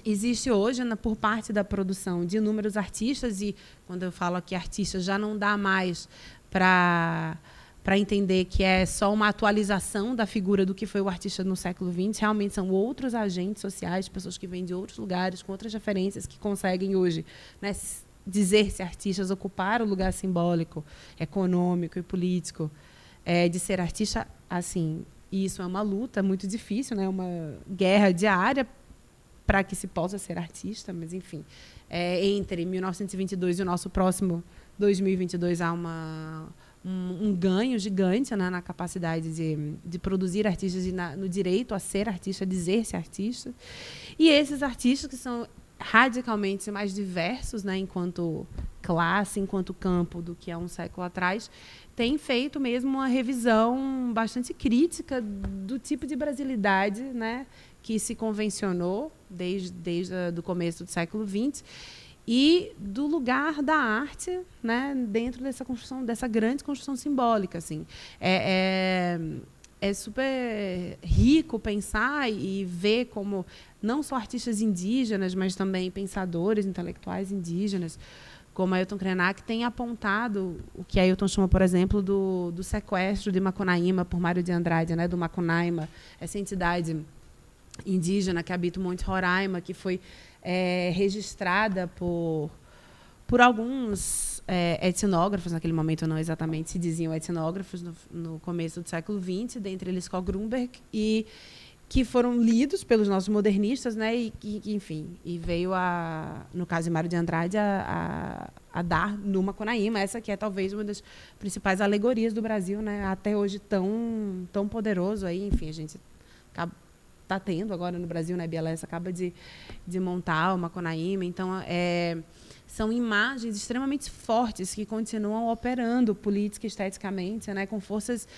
[SPEAKER 2] existe hoje, por parte da produção de inúmeros artistas, e quando eu falo aqui artistas, já não dá mais para entender que é só uma atualização da figura do que foi o artista no século XX. Realmente são outros agentes sociais, pessoas que vêm de outros lugares, com outras referências, que conseguem hoje, né, dizer-se artistas, ocupar o lugar simbólico, econômico e político de ser artista. Assim, isso é uma luta muito difícil, né, uma guerra diária para que se possa ser artista, mas, enfim, entre 1922 e o nosso próximo 2022 há um ganho gigante, né, na capacidade de produzir artistas e no direito a ser artista, a dizer-se artista. E esses artistas, que são radicalmente mais diversos, né, enquanto classe, enquanto campo, do que há um século atrás, têm feito mesmo uma revisão bastante crítica do tipo de brasilidade, né, que se convencionou desde o começo do século XX, e do lugar da arte, né, dentro dessa construção, dessa grande construção simbólica, assim. É super rico pensar e ver como não só artistas indígenas, mas também pensadores, intelectuais indígenas, como Ailton Krenak, tem apontado o que Ailton chama, por exemplo, do sequestro de Macunaíma por Mário de Andrade, né, do Macunaíma, essa entidade indígena que habita o Monte Roraima, que foi registrada por alguns etnógrafos, naquele momento não exatamente se diziam etnógrafos, no começo do século XX, dentre eles Carl Grunberg, e que foram lidos pelos nossos modernistas, né, e enfim, e veio, no caso de Mário de Andrade, a dar no Macunaíma, essa que é talvez uma das principais alegorias do Brasil, né, até hoje tão poderoso aí, enfim, a gente está tendo agora no Brasil, né, Bia Lessa acaba de montar o Macunaíma. Então, são imagens extremamente fortes que continuam operando política e esteticamente, né, com forças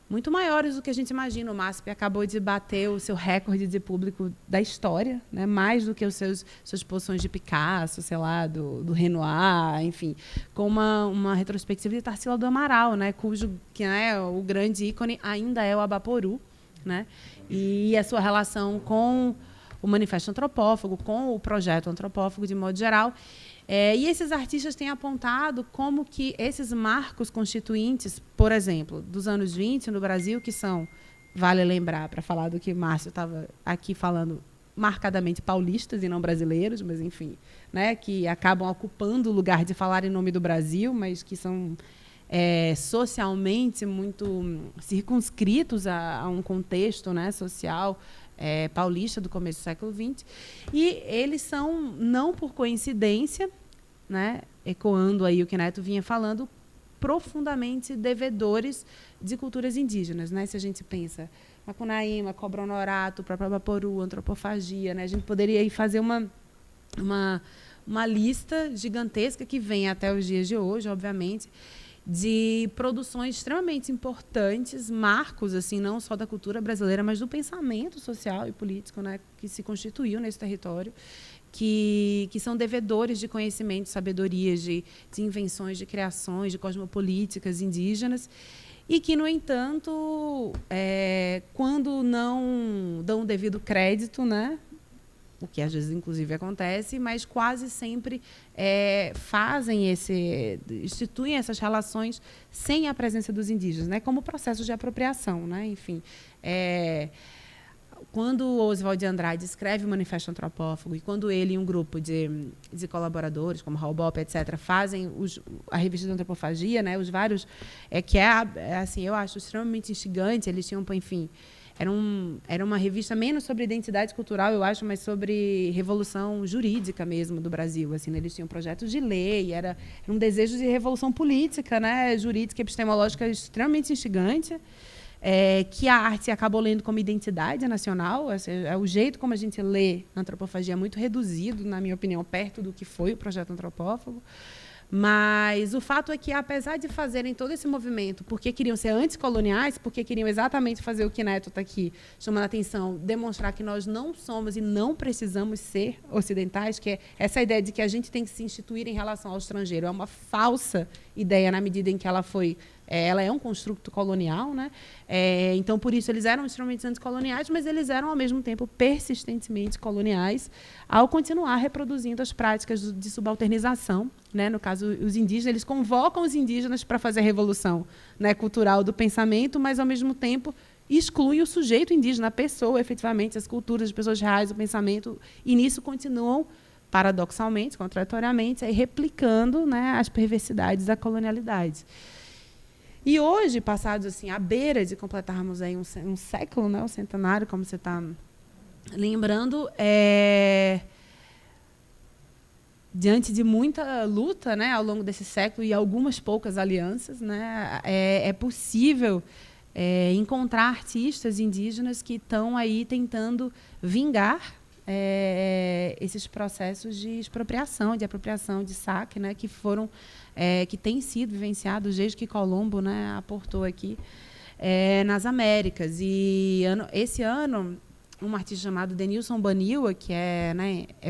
[SPEAKER 2] muito maiores do que a gente imagina. O MASP acabou de bater o seu recorde de público da história, né, mais do que os suas exposições de Picasso, sei lá, do Renoir, enfim, com uma retrospectiva de Tarsila do Amaral, né, cujo que, né, o grande ícone ainda é o Abaporu, né, e a sua relação com o Manifesto Antropófago, com o projeto antropófago de modo geral. E esses artistas têm apontado como que esses marcos constituintes, por exemplo, dos anos 20 no Brasil, que são, vale lembrar, para falar do que Márcio estava aqui falando, marcadamente paulistas e não brasileiros, mas, enfim, né, que acabam ocupando o lugar de falar em nome do Brasil, mas que são socialmente muito circunscritos a um contexto, né, social paulista do começo do século XX. E eles são, não por coincidência, né, ecoando aí o que Neto vinha falando, profundamente devedores de culturas indígenas, né? Se a gente pensa Macunaíma, Cobra Honorato, próprio Abaporu, antropofagia, né? A gente poderia aí fazer uma lista gigantesca que vem até os dias de hoje, obviamente, de produções extremamente importantes, marcos, assim, não só da cultura brasileira, mas do pensamento social e político, né, que se constituiu nesse território, que são devedores de conhecimento, sabedorias, de invenções, de criações, de cosmopolíticas indígenas, e que, no entanto, quando não dão o devido crédito, né, o que às vezes, inclusive, acontece, mas quase sempre instituem essas relações sem a presença dos indígenas, né, como processos de apropriação, né, enfim. Quando o Oswald de Andrade escreve o Manifesto Antropófago e quando ele e um grupo de colaboradores, como Raul Bopp, etc., fazem a revista de antropofagia, né, os vários, que assim, eu acho extremamente instigante, eles tinham, enfim, era uma revista menos sobre identidade cultural, eu acho, mas sobre revolução jurídica mesmo do Brasil. Assim, né? Eles tinham projetos de lei, era um desejo de revolução política, né? Jurídica, epistemológica extremamente instigante, que a arte acabou lendo como identidade nacional. Assim, o jeito como a gente lê antropofagia é muito reduzido, na minha opinião, perto do que foi o projeto antropófago. Mas o fato é que, apesar de fazerem todo esse movimento porque queriam ser anticoloniais, porque queriam exatamente fazer o que Neto está aqui chamando a atenção, demonstrar que nós não somos e não precisamos ser ocidentais, que é essa ideia de que a gente tem que se instituir em relação ao estrangeiro, é uma falsa ideia na medida em que ela é um construto colonial, né? Então, por isso, eles eram extremamente anticoloniais, mas eles eram, ao mesmo tempo, persistentemente coloniais, ao continuar reproduzindo as práticas de subalternização, né? No caso, os indígenas, eles convocam os indígenas para fazer a revolução, né, cultural do pensamento, mas, ao mesmo tempo, excluem o sujeito indígena, a pessoa, efetivamente, as culturas, as pessoas reais, o pensamento, e nisso continuam, paradoxalmente, contraditoriamente, replicando, né, as perversidades da colonialidade. E hoje, passados assim, à beira de completarmos aí um século, né, um centenário, como você está lembrando, diante de muita luta, né, ao longo desse século e algumas poucas alianças, né, é possível encontrar artistas indígenas que estão aí tentando vingar esses processos de expropriação, de saque, né, que têm sido vivenciados desde que Colombo, né, aportou aqui nas Américas. E esse ano, um artista chamado Denilson Baniwa, que é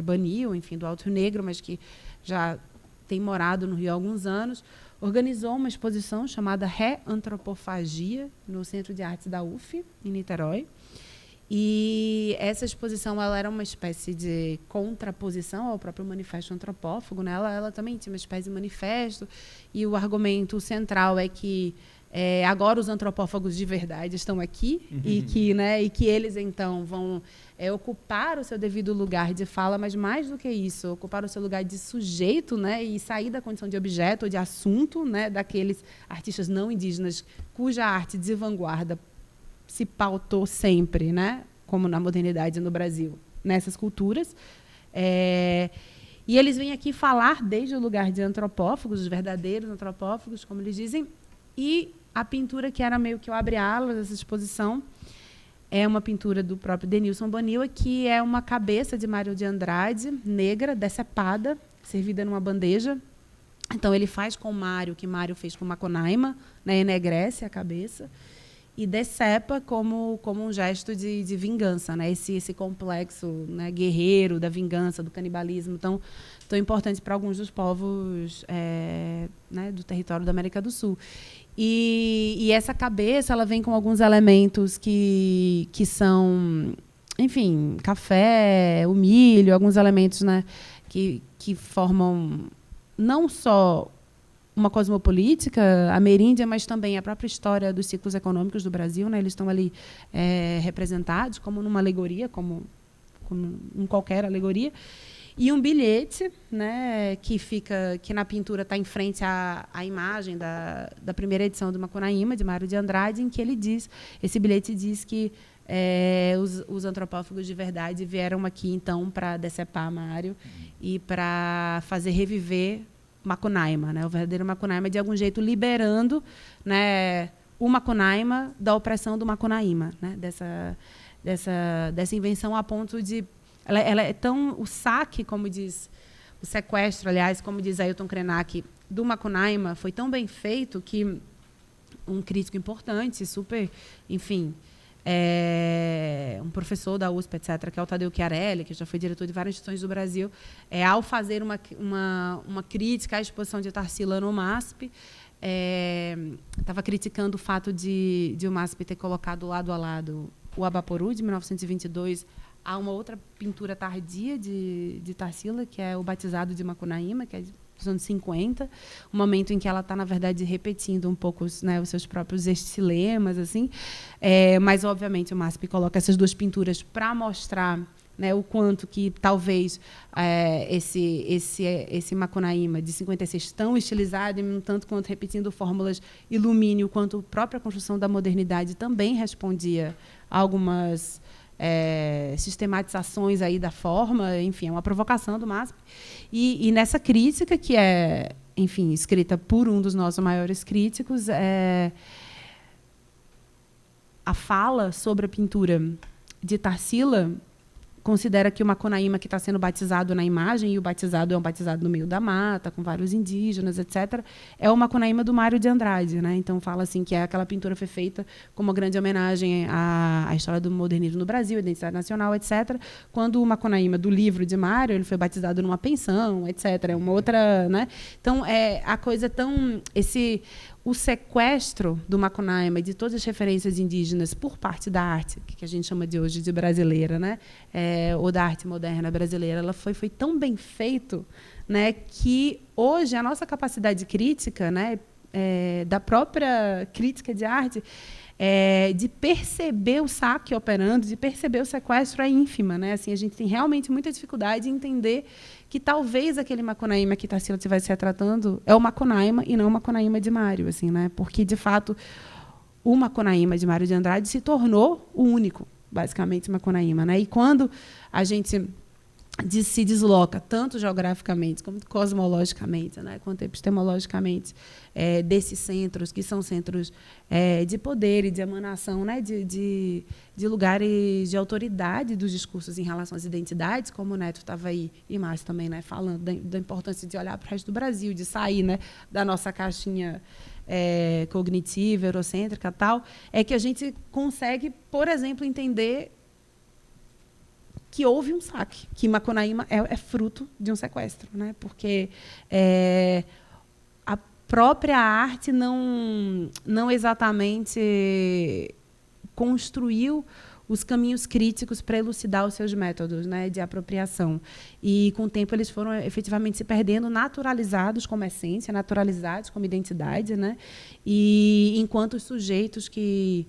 [SPEAKER 2] Banil, enfim, do Alto Rio Negro, mas que já tem morado no Rio há alguns anos, organizou uma exposição chamada Reantropofagia, no Centro de Artes da UF, em Niterói. E essa exposição ela era uma espécie de contraposição ao próprio Manifesto Antropófago, né? Ela também tinha uma espécie de manifesto, e o argumento central é que agora os antropófagos de verdade estão aqui, e que eles, então, vão ocupar o seu devido lugar de fala, mas, mais do que isso, ocupar o seu lugar de sujeito, né? E sair da condição de objeto ou de assunto, né? Daqueles artistas não indígenas cuja arte de vanguarda se pautou sempre, né, como na modernidade no Brasil, nessas culturas. E eles vêm aqui falar desde o lugar de antropófagos, os verdadeiros antropófagos, como eles dizem, e a pintura que era meio que o abre-alas dessa exposição é uma pintura do próprio Denilson Boniwa, que é uma cabeça de Mário de Andrade, negra, decepada, servida numa bandeja. Então, ele faz com Mário o que Mário fez com Macunaíma, né, enegrece a cabeça e decepa como um gesto de vingança, né, esse complexo, né, guerreiro da vingança, do canibalismo, tão importante para alguns dos povos né, do território da América do Sul. E essa cabeça, ela vem com alguns elementos que são, enfim, café, o milho, alguns elementos, né, que formam não só uma cosmopolítica ameríndia, mas também a própria história dos ciclos econômicos do Brasil, né? Eles estão ali representados como numa alegoria, como em qualquer alegoria. E um bilhete, né, que na pintura está em frente à imagem da primeira edição do Macunaíma, de Mário de Andrade, em que ele diz, esse bilhete diz que os antropófagos de verdade vieram aqui, então, para decepar Mário e para fazer reviver Macunaíma, né, o verdadeiro Macunaíma, de algum jeito liberando, né, o Macunaíma da opressão do Macunaíma, né, dessa invenção a ponto de... Ela é tão... O saque, como diz... O sequestro, aliás, como diz Ailton Krenak, do Macunaíma, foi tão bem feito que um crítico importante, super... Enfim... um professor da USP, etc., que é o Tadeu Chiarelli, que já foi diretor de várias instituições do Brasil, ao fazer uma crítica à exposição de Tarsila no MASP, estava criticando o fato de o MASP ter colocado lado a lado o Abaporu, de 1922, há uma outra pintura tardia de Tarsila, que é o Batizado de Macunaíma, que é dos anos 50, um momento em que ela está, na verdade, repetindo um pouco, né, os seus próprios estilemas, assim. Mas, obviamente, o MASP coloca essas duas pinturas para mostrar, né, o quanto que, talvez, esse Macunaíma de 56 tão estilizado, e tanto quanto repetindo fórmulas ilumínio, quanto a própria construção da modernidade também respondia a algumas... sistematizações aí da forma, enfim, é uma provocação do MASP. E nessa crítica, que é, enfim, escrita por um dos nossos maiores críticos, a fala sobre a pintura de Tarsila considera que o Macunaíma que está sendo batizado na imagem, e o batizado é um batizado no meio da mata, com vários indígenas, etc., é o Macunaíma do Mário de Andrade, né? Então, fala assim que aquela pintura foi feita como uma grande homenagem à história do modernismo no Brasil, identidade nacional, etc., quando o Macunaíma do livro de Mário, ele foi batizado numa pensão, etc., é uma outra... Né? Então, a coisa tão... O sequestro do Macunaíma e de todas as referências indígenas por parte da arte, que a gente chama de hoje de brasileira, né? Ou da arte moderna brasileira, ela foi tão bem feito, né, que hoje a nossa capacidade crítica, né, da própria crítica de arte, de perceber o saque operando, de perceber o sequestro é ínfima, né? Assim, a gente tem realmente muita dificuldade em entender que talvez aquele Macunaíma que Tarsila estivesse retratando é o Macunaíma e não o Macunaíma de Mário, assim, né? Porque, de fato, o Macunaíma de Mário de Andrade se tornou o único, basicamente, Macunaíma, né? E quando a gente se desloca, tanto geograficamente como cosmologicamente, né, quanto epistemologicamente, desses centros, que são centros de poder e de emanação, né, de lugares de autoridade dos discursos em relação às identidades, como o Neto estava aí, e Márcio também, né, falando da importância de olhar para o resto do Brasil, de sair, né, da nossa caixinha cognitiva, eurocêntrica, tal, é que a gente consegue, por exemplo, entender que houve um saque, que Macunaíma é fruto de um sequestro, né? Porque a própria arte não exatamente construiu os caminhos críticos para elucidar os seus métodos, né, de apropriação. E, com o tempo, eles foram efetivamente se perdendo, naturalizados como essência, naturalizados como identidade, né? E enquanto os sujeitos que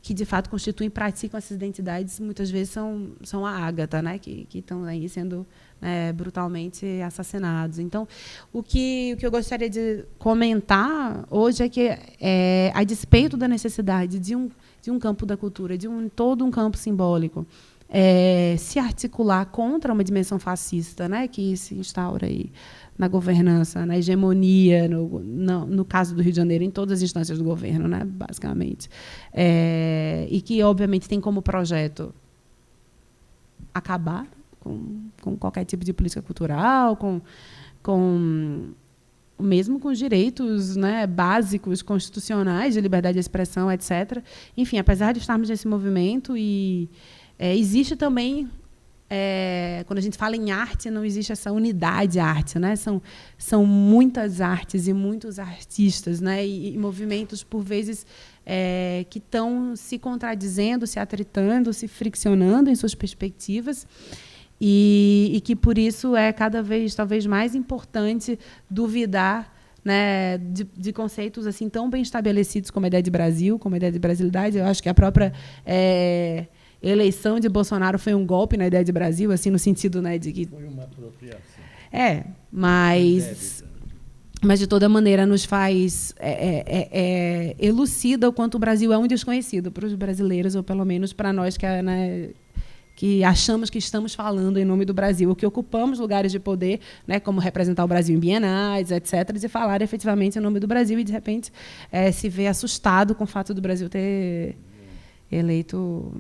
[SPEAKER 2] de fato constituem e praticam essas identidades, muitas vezes são a Ágata, né, que estão aí sendo brutalmente assassinados. Então, o que eu gostaria de comentar hoje é que, a despeito da necessidade de um campo da cultura, todo um campo simbólico, se articular contra uma dimensão fascista, né, que se instaura aí na governança, na hegemonia, no caso do Rio de Janeiro, em todas as instâncias do governo, né, basicamente. E que, obviamente, tem como projeto acabar com qualquer tipo de política cultural, mesmo com os direitos, né, básicos, constitucionais, de liberdade de expressão, etc. Enfim, apesar de estarmos nesse movimento, existe também... quando a gente fala em arte, não existe essa unidade arte, né? São muitas artes e muitos artistas, né? E movimentos, por vezes, que estão se contradizendo, se atritando, se friccionando em suas perspectivas, e que, por isso, é cada vez, talvez, mais importante duvidar, né, de conceitos assim tão bem estabelecidos como a ideia de Brasil, como a ideia de brasilidade. Eu acho que a própria... eleição de Bolsonaro foi um golpe na ideia de Brasil, assim, no sentido, né, de que...
[SPEAKER 1] Foi uma apropriação.
[SPEAKER 2] Mas de toda maneira nos faz elucida o quanto o Brasil é um desconhecido para os brasileiros, ou pelo menos para nós que achamos que estamos falando em nome do Brasil, ou que ocupamos lugares de poder, né, como representar o Brasil em bienais, etc., e falar efetivamente em nome do Brasil, e, de repente, se vê assustado com o fato do Brasil ter eleito...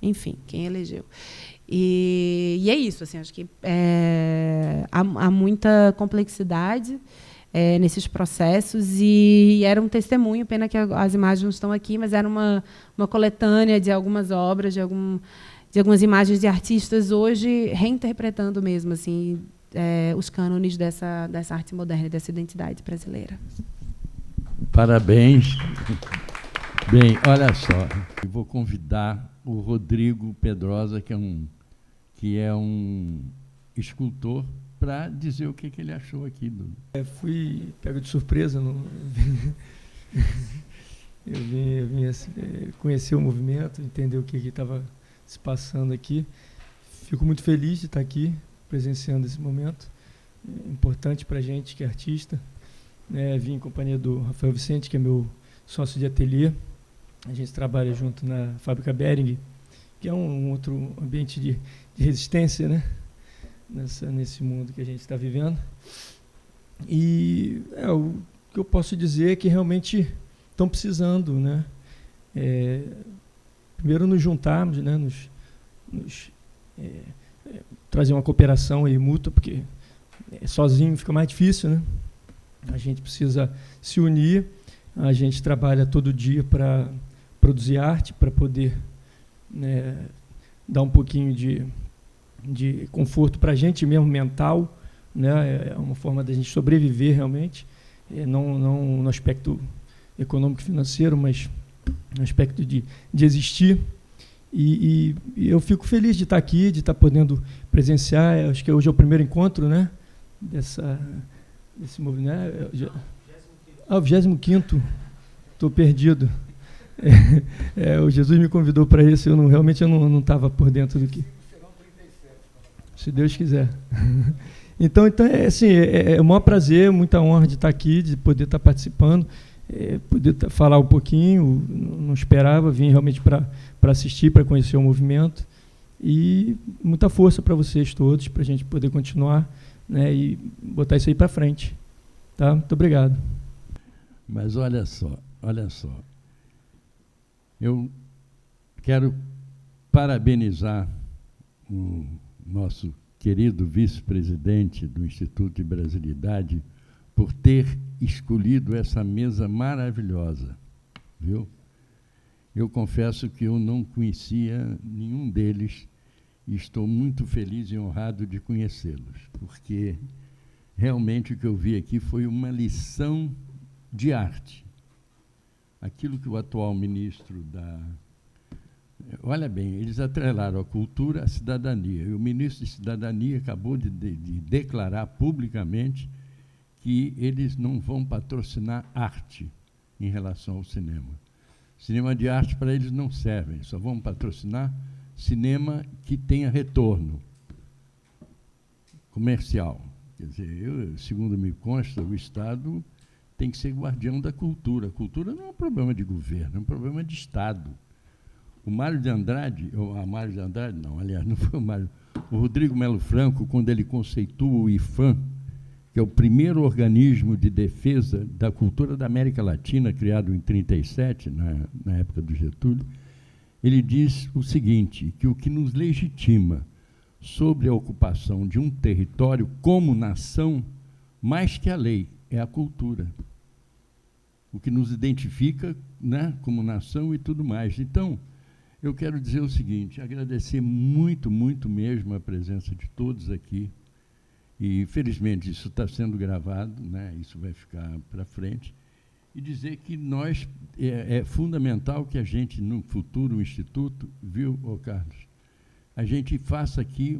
[SPEAKER 2] Enfim, quem elegeu. E é isso. Assim, acho que há muita complexidade nesses processos, e era um testemunho, pena que as imagens não estão aqui, mas era uma coletânea de algumas obras, de algumas imagens de artistas hoje reinterpretando mesmo assim, os cânones dessa arte moderna, dessa identidade brasileira.
[SPEAKER 1] Parabéns. Bem, olha só, eu vou convidar o Rodrigo Pedrosa, que é um escultor, para dizer o que ele achou aqui.
[SPEAKER 5] Fui pego de surpresa. Eu vim conhecer o movimento, entender o que estava se passando aqui. Fico muito feliz de estar aqui, presenciando esse momento. É importante para a gente, que é artista. Vim em companhia do Rafael Vicente, que é meu sócio de ateliê. A gente trabalha junto na Fábrica Bering, que é um outro ambiente de resistência, né? Nesse mundo que a gente está vivendo. E o que eu posso dizer é que realmente estão precisando, né? Primeiro nos juntarmos, né? Trazer uma cooperação aí mútua, porque sozinho fica mais difícil, né? A gente precisa se unir. A gente trabalha todo dia para produzir arte, para poder, né, dar um pouquinho de conforto para a gente mesmo, mental, né? É uma forma da gente sobreviver realmente, não no aspecto econômico e financeiro, mas no aspecto de existir. E eu fico feliz de estar aqui, de estar podendo presenciar. Acho que hoje é o primeiro encontro, né, desse movimento. O 25º. Estou perdido. O Jesus me convidou para isso, realmente eu não estava por dentro do que... Se Deus quiser. Então assim, é um maior prazer, muita honra de estar aqui, de poder estar participando, poder falar um pouquinho. Não esperava, vim realmente para assistir, para conhecer o movimento, e muita força para vocês todos, para a gente poder continuar, né, e botar isso aí para frente. Tá? Muito obrigado.
[SPEAKER 1] Mas olha só. Eu quero parabenizar o nosso querido vice-presidente do Instituto de Brasilidade por ter escolhido essa mesa maravilhosa, viu? Eu confesso que eu não conhecia nenhum deles e estou muito feliz e honrado de conhecê-los, porque realmente o que eu vi aqui foi uma lição de arte. Aquilo que o atual ministro da... Olha bem, eles atrelaram a cultura à cidadania. E o ministro de Cidadania acabou de declarar publicamente que eles não vão patrocinar arte em relação ao cinema. Cinema de arte para eles não serve, só vão patrocinar cinema que tenha retorno comercial. Quer dizer, segundo me consta, o Estado tem que ser guardião da cultura. A cultura não é um problema de governo, é um problema de Estado. O Mário de Andrade, Mário de Andrade, não, aliás, não foi o Mário, o Rodrigo Melo Franco, quando ele conceitua o IFAM, que é o primeiro organismo de defesa da cultura da América Latina, criado em 1937, na época do Getúlio, ele diz o seguinte, que o que nos legitima sobre a ocupação de um território como nação, mais que a lei, é a cultura. O que nos identifica, né, como nação e tudo mais. Então, eu quero dizer o seguinte, agradecer muito, muito mesmo a presença de todos aqui, e, felizmente, isso está sendo gravado, né, isso vai ficar para frente, e dizer que nós, é fundamental que a gente, no futuro, o Instituto, viu, Carlos, a gente faça aqui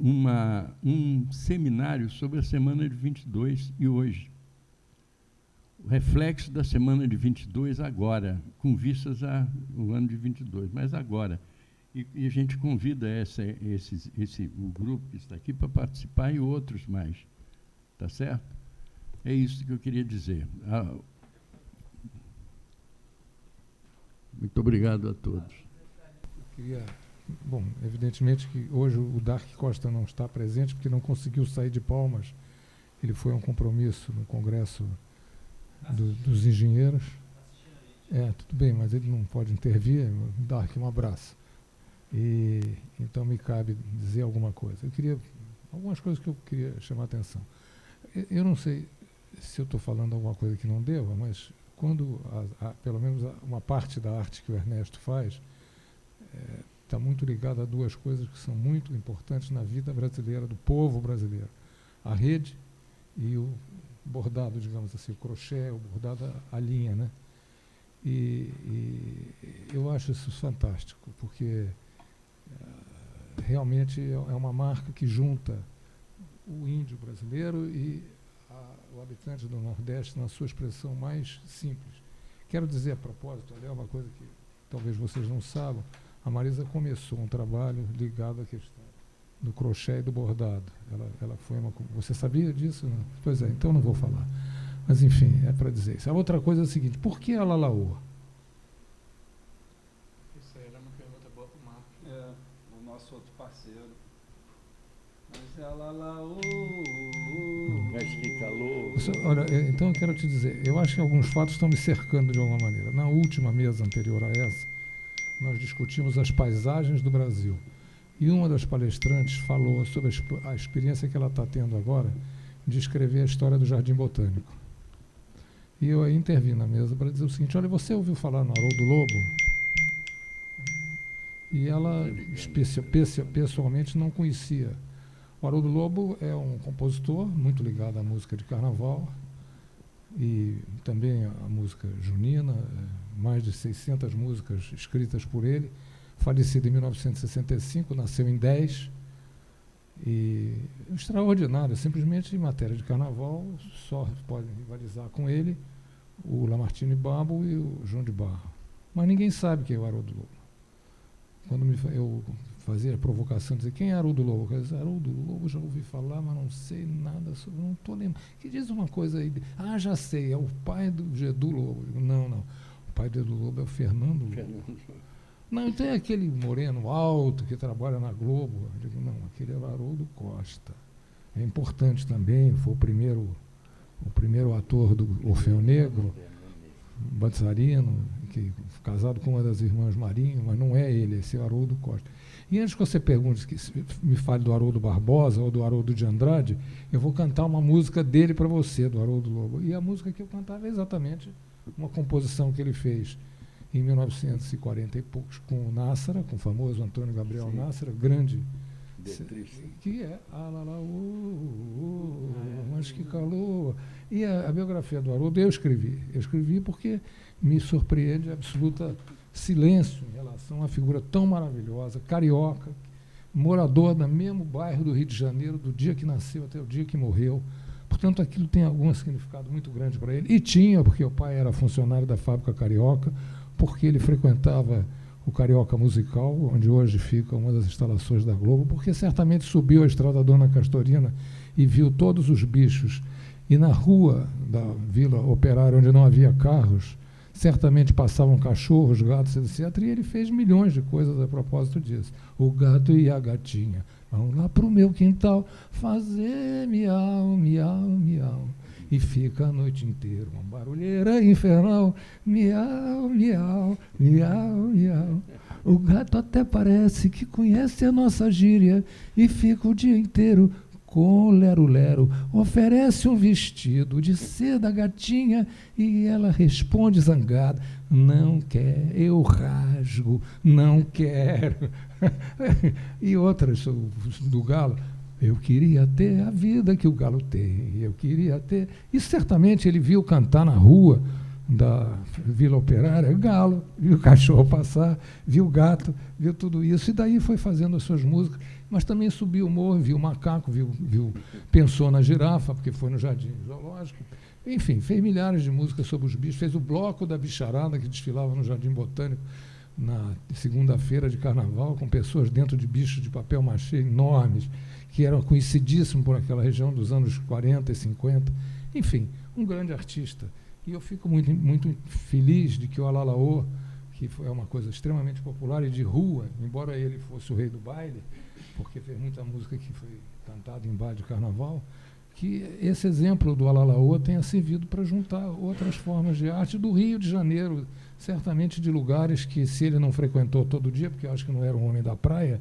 [SPEAKER 1] um seminário sobre a semana de 22 e hoje. O reflexo da semana de 22 agora, com vistas ao ano de 22, mas agora. E a gente convida o grupo que está aqui para participar e outros mais. Tá certo? É isso que eu queria dizer. Muito obrigado a todos.
[SPEAKER 6] Bom, evidentemente que hoje o Dark Costa não está presente porque não conseguiu sair de Palmas. Ele foi a um compromisso no Congresso dos Engenheiros. Tudo bem, mas ele não pode intervir. Dark, um abraço. E então me cabe dizer alguma coisa. Algumas coisas que eu queria chamar a atenção. Eu não sei se eu estou falando alguma coisa que não deva, mas quando, pelo menos uma parte da arte que o Ernesto faz, está muito ligada a duas coisas que são muito importantes na vida brasileira, do povo brasileiro. A rede e o bordado, digamos assim, o crochê, o bordado, a linha, né? E eu acho isso fantástico, porque realmente é uma marca que junta o índio brasileiro e o habitante do Nordeste na sua expressão mais simples. Quero dizer, a propósito, é uma coisa que talvez vocês não saibam, a Marisa começou um trabalho ligado à questão do crochê e do bordado. Ela foi Você sabia disso? Não? Pois é, então não vou falar. Mas, enfim, é para dizer isso. A outra coisa é a seguinte, por que a Lalaoa?
[SPEAKER 4] Isso aí era uma pergunta boa para o Marcos.
[SPEAKER 3] O nosso outro parceiro. Mas a Lalaoa...
[SPEAKER 1] Mas que calor...
[SPEAKER 6] Olha, então eu quero te dizer, eu acho que alguns fatos estão me cercando de alguma maneira. Na última mesa anterior a essa, nós discutimos as paisagens do Brasil. E uma das palestrantes falou sobre a experiência que ela está tendo agora de escrever a história do Jardim Botânico. E eu aí intervim na mesa para dizer o seguinte, olha, você ouviu falar no Haroldo Lobo? E ela, pessoalmente, não conhecia. O Haroldo Lobo é um compositor muito ligado à música de carnaval e também à música junina, mais de 600 músicas escritas por ele, falecido em 1965, nasceu em 10, e extraordinário, simplesmente em matéria de carnaval, só podem rivalizar com ele o Lamartine Babo e o João de Barro. Mas ninguém sabe quem é o Haroldo Lobo. Quando eu fazia a provocação, dizer quem é Haroldo Lobo? Eu disse, Haroldo Lobo, já ouvi falar, mas não sei nada sobre, não estou lembrando. Que diz uma coisa aí, já sei, é o pai do Edu Lobo. Eu digo, não, o pai do Edu Lobo é o Fernando Lobo. Não, então é aquele moreno alto que trabalha na Globo. Eu digo, não, aquele é o Haroldo Costa. É importante também, foi o primeiro ator do Orfeu Negro, Bazzarino, casado com uma das irmãs Marinho, mas não é ele, esse é o Haroldo Costa. E antes que você pergunte, me fale do Haroldo Barbosa ou do Haroldo de Andrade, eu vou cantar uma música dele para você, do Haroldo Lobo. E a música que eu cantava é exatamente uma composição que ele fez em 1940 e poucos, com o Nássara, com o famoso Antônio Gabriel Nássara, grande, que é mas que calor. E a biografia do Haroldo eu escrevi porque me surpreende absoluta silêncio em relação a uma figura tão maravilhosa, carioca, morador do mesmo bairro do Rio de Janeiro, do dia que nasceu até o dia que morreu. Portanto, aquilo tem algum significado muito grande para ele. E tinha, porque o pai era funcionário da fábrica Carioca, porque ele frequentava o Carioca Musical, onde hoje fica uma das instalações da Globo, porque certamente subiu a estrada Dona Castorina e viu todos os bichos. E na rua da Vila Operária, onde não havia carros, certamente passavam cachorros, gatos, etc. E ele fez milhões de coisas a propósito disso. O gato e a gatinha vão lá pro meu quintal fazer miau, miau, miau. E fica a noite inteira uma barulheira infernal. Miau, miau, miau, miau. O gato até parece que conhece a nossa gíria e fica o dia inteiro com lero-lero. Oferece um vestido de seda à gatinha e ela responde zangada: não quer, eu rasgo, não quero. E outras do galo: eu queria ter a vida que o galo tem, eu queria ter. E certamente ele viu cantar na rua da Vila Operária galo, viu o cachorro passar, viu o gato, viu tudo isso, e daí foi fazendo as suas músicas, mas também subiu o morro, viu o macaco, pensou na girafa, porque foi no Jardim Zoológico. Enfim, fez milhares de músicas sobre os bichos, fez o bloco da bicharada que desfilava no Jardim Botânico na segunda-feira de carnaval, com pessoas dentro de bichos de papel machê enormes, que eram conhecidíssimos por aquela região dos anos 40 e 50. Enfim, um grande artista. E eu fico muito, muito feliz de que o Alalaô, que é uma coisa extremamente popular e de rua, embora ele fosse o rei do baile, porque fez muita música que foi cantada em baile de carnaval, que esse exemplo do Alalaô tenha servido para juntar outras formas de arte do Rio de Janeiro, certamente de lugares que, se ele não frequentou todo dia, porque eu acho que não era um homem da praia,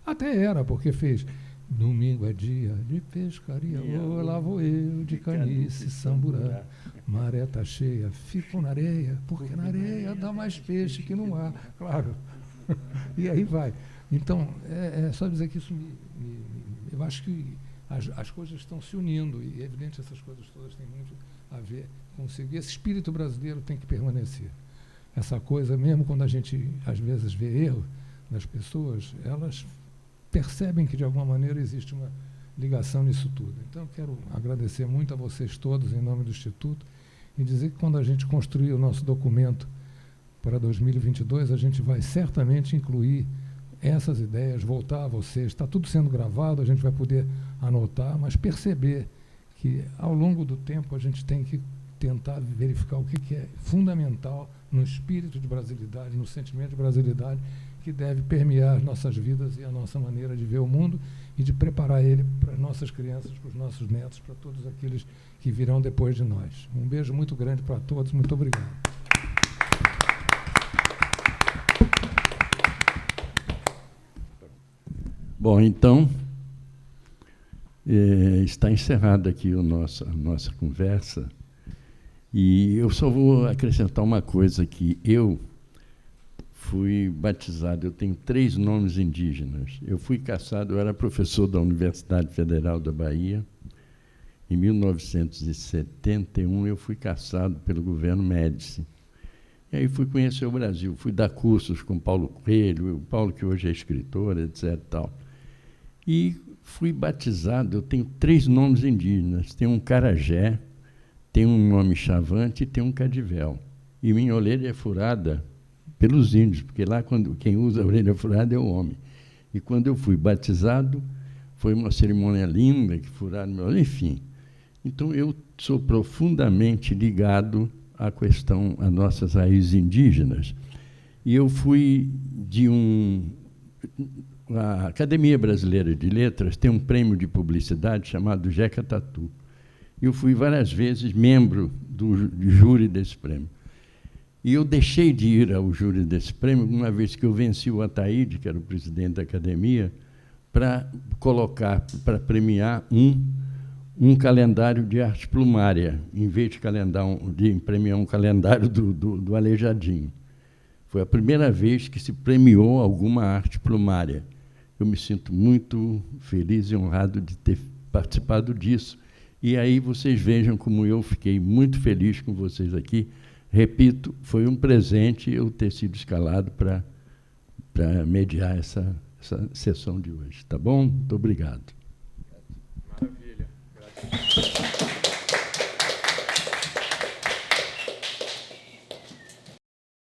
[SPEAKER 6] até era, porque fez domingo é dia de pescaria, lá vou eu de canice, samburá, maré tá cheia, fico na areia, porque na areia dá mais peixe que no mar, claro. E aí vai. Então, é só dizer que isso eu acho que as coisas estão se unindo, e é evidente essas coisas todas têm muito a ver consigo. E esse espírito brasileiro tem que permanecer. Essa coisa, mesmo quando a gente, às vezes, vê erro nas pessoas, elas percebem que, de alguma maneira, existe uma ligação nisso tudo. Então, eu quero agradecer muito a vocês todos, em nome do Instituto, e dizer que, quando a gente construir o nosso documento para 2022, a gente vai certamente incluir essas ideias, voltar a vocês. Está tudo sendo gravado, a gente vai poder anotar, mas perceber que, ao longo do tempo, a gente tem que tentar verificar o que é fundamental no espírito de brasilidade, no sentimento de brasilidade, que deve permear as nossas vidas e a nossa maneira de ver o mundo e de preparar ele para as nossas crianças, para os nossos netos, para todos aqueles que virão depois de nós. Um beijo muito grande para todos, muito obrigado.
[SPEAKER 1] Bom, então, está encerrada aqui a nossa conversa, e eu só vou acrescentar uma coisa aqui. Eu fui batizado, eu tenho 3 nomes indígenas. Eu fui caçado, eu era professor da Universidade Federal da Bahia. Em 1971, eu fui caçado pelo governo Médici. E aí fui conhecer o Brasil, fui dar cursos com Paulo Coelho, o Paulo que hoje é escritor, etc. Tal. E fui batizado, eu tenho 3 nomes indígenas. Tem um Carajé, tem um nome Chavante e tem um Cadivel. E minha orelha é furada pelos índios, porque lá quem usa a orelha furada é o homem. E quando eu fui batizado, foi uma cerimônia linda, que furaram meu olho, enfim. Então, eu sou profundamente ligado à questão, às nossas raízes indígenas. E eu fui a Academia Brasileira de Letras tem um prêmio de publicidade chamado Jeca Tatu. Eu fui várias vezes membro do júri desse prêmio. E eu deixei de ir ao júri desse prêmio, uma vez que eu venci o Ataíde, que era o presidente da academia, para premiar um calendário de arte plumária, em vez de premiar um calendário do Aleijadinho. Foi a primeira vez que se premiou alguma arte plumária. Eu me sinto muito feliz e honrado de ter participado disso. E aí vocês vejam como eu fiquei muito feliz com vocês aqui. Repito, foi um presente eu ter sido escalado para mediar essa sessão de hoje. Tá bom? Muito obrigado.
[SPEAKER 4] Maravilha. Gratidão.